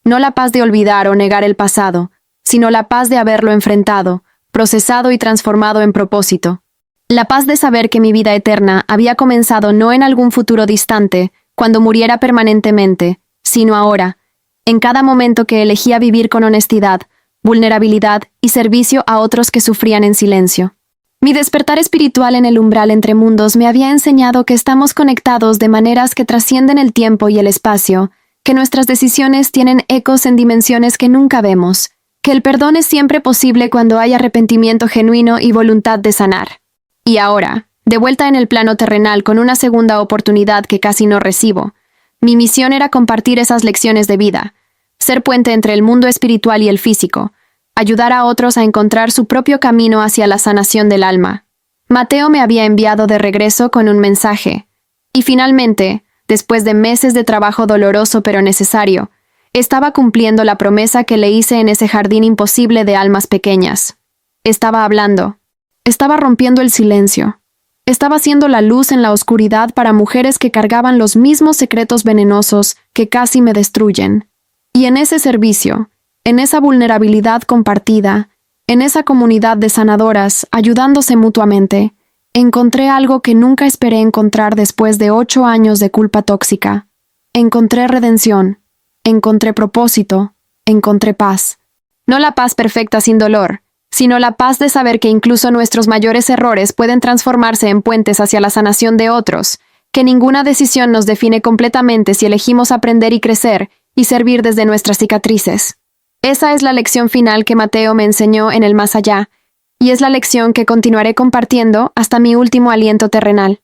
No la paz de olvidar o negar el pasado, sino la paz de haberlo enfrentado, procesado y transformado en propósito. La paz de saber que mi vida eterna había comenzado no en algún futuro distante, cuando muriera permanentemente, sino ahora, en cada momento que elegía vivir con honestidad, vulnerabilidad y servicio a otros que sufrían en silencio. Mi despertar espiritual en el umbral entre mundos me había enseñado que estamos conectados de maneras que trascienden el tiempo y el espacio, que nuestras decisiones tienen ecos en dimensiones que nunca vemos, que el perdón es siempre posible cuando hay arrepentimiento genuino y voluntad de sanar. Y ahora, de vuelta en el plano terrenal con una segunda oportunidad que casi no recibo, mi misión era compartir esas lecciones de vida, ser puente entre el mundo espiritual y el físico, ayudar a otros a encontrar su propio camino hacia la sanación del alma. Mateo me había enviado de regreso con un mensaje. Y finalmente, después de meses de trabajo doloroso pero necesario, estaba cumpliendo la promesa que le hice en ese jardín imposible de almas pequeñas. Estaba hablando. Estaba rompiendo el silencio. Estaba siendo la luz en la oscuridad para mujeres que cargaban los mismos secretos venenosos que casi me destruyen. Y en ese servicio, en esa vulnerabilidad compartida, en esa comunidad de sanadoras ayudándose mutuamente, encontré algo que nunca esperé encontrar después de 8 años de culpa tóxica. Encontré redención, encontré propósito, encontré paz. No la paz perfecta sin dolor, sino la paz de saber que incluso nuestros mayores errores pueden transformarse en puentes hacia la sanación de otros, que ninguna decisión nos define completamente si elegimos aprender y crecer y servir desde nuestras cicatrices. Esa es la lección final que Mateo me enseñó en el más allá, y es la lección que continuaré compartiendo hasta mi último aliento terrenal.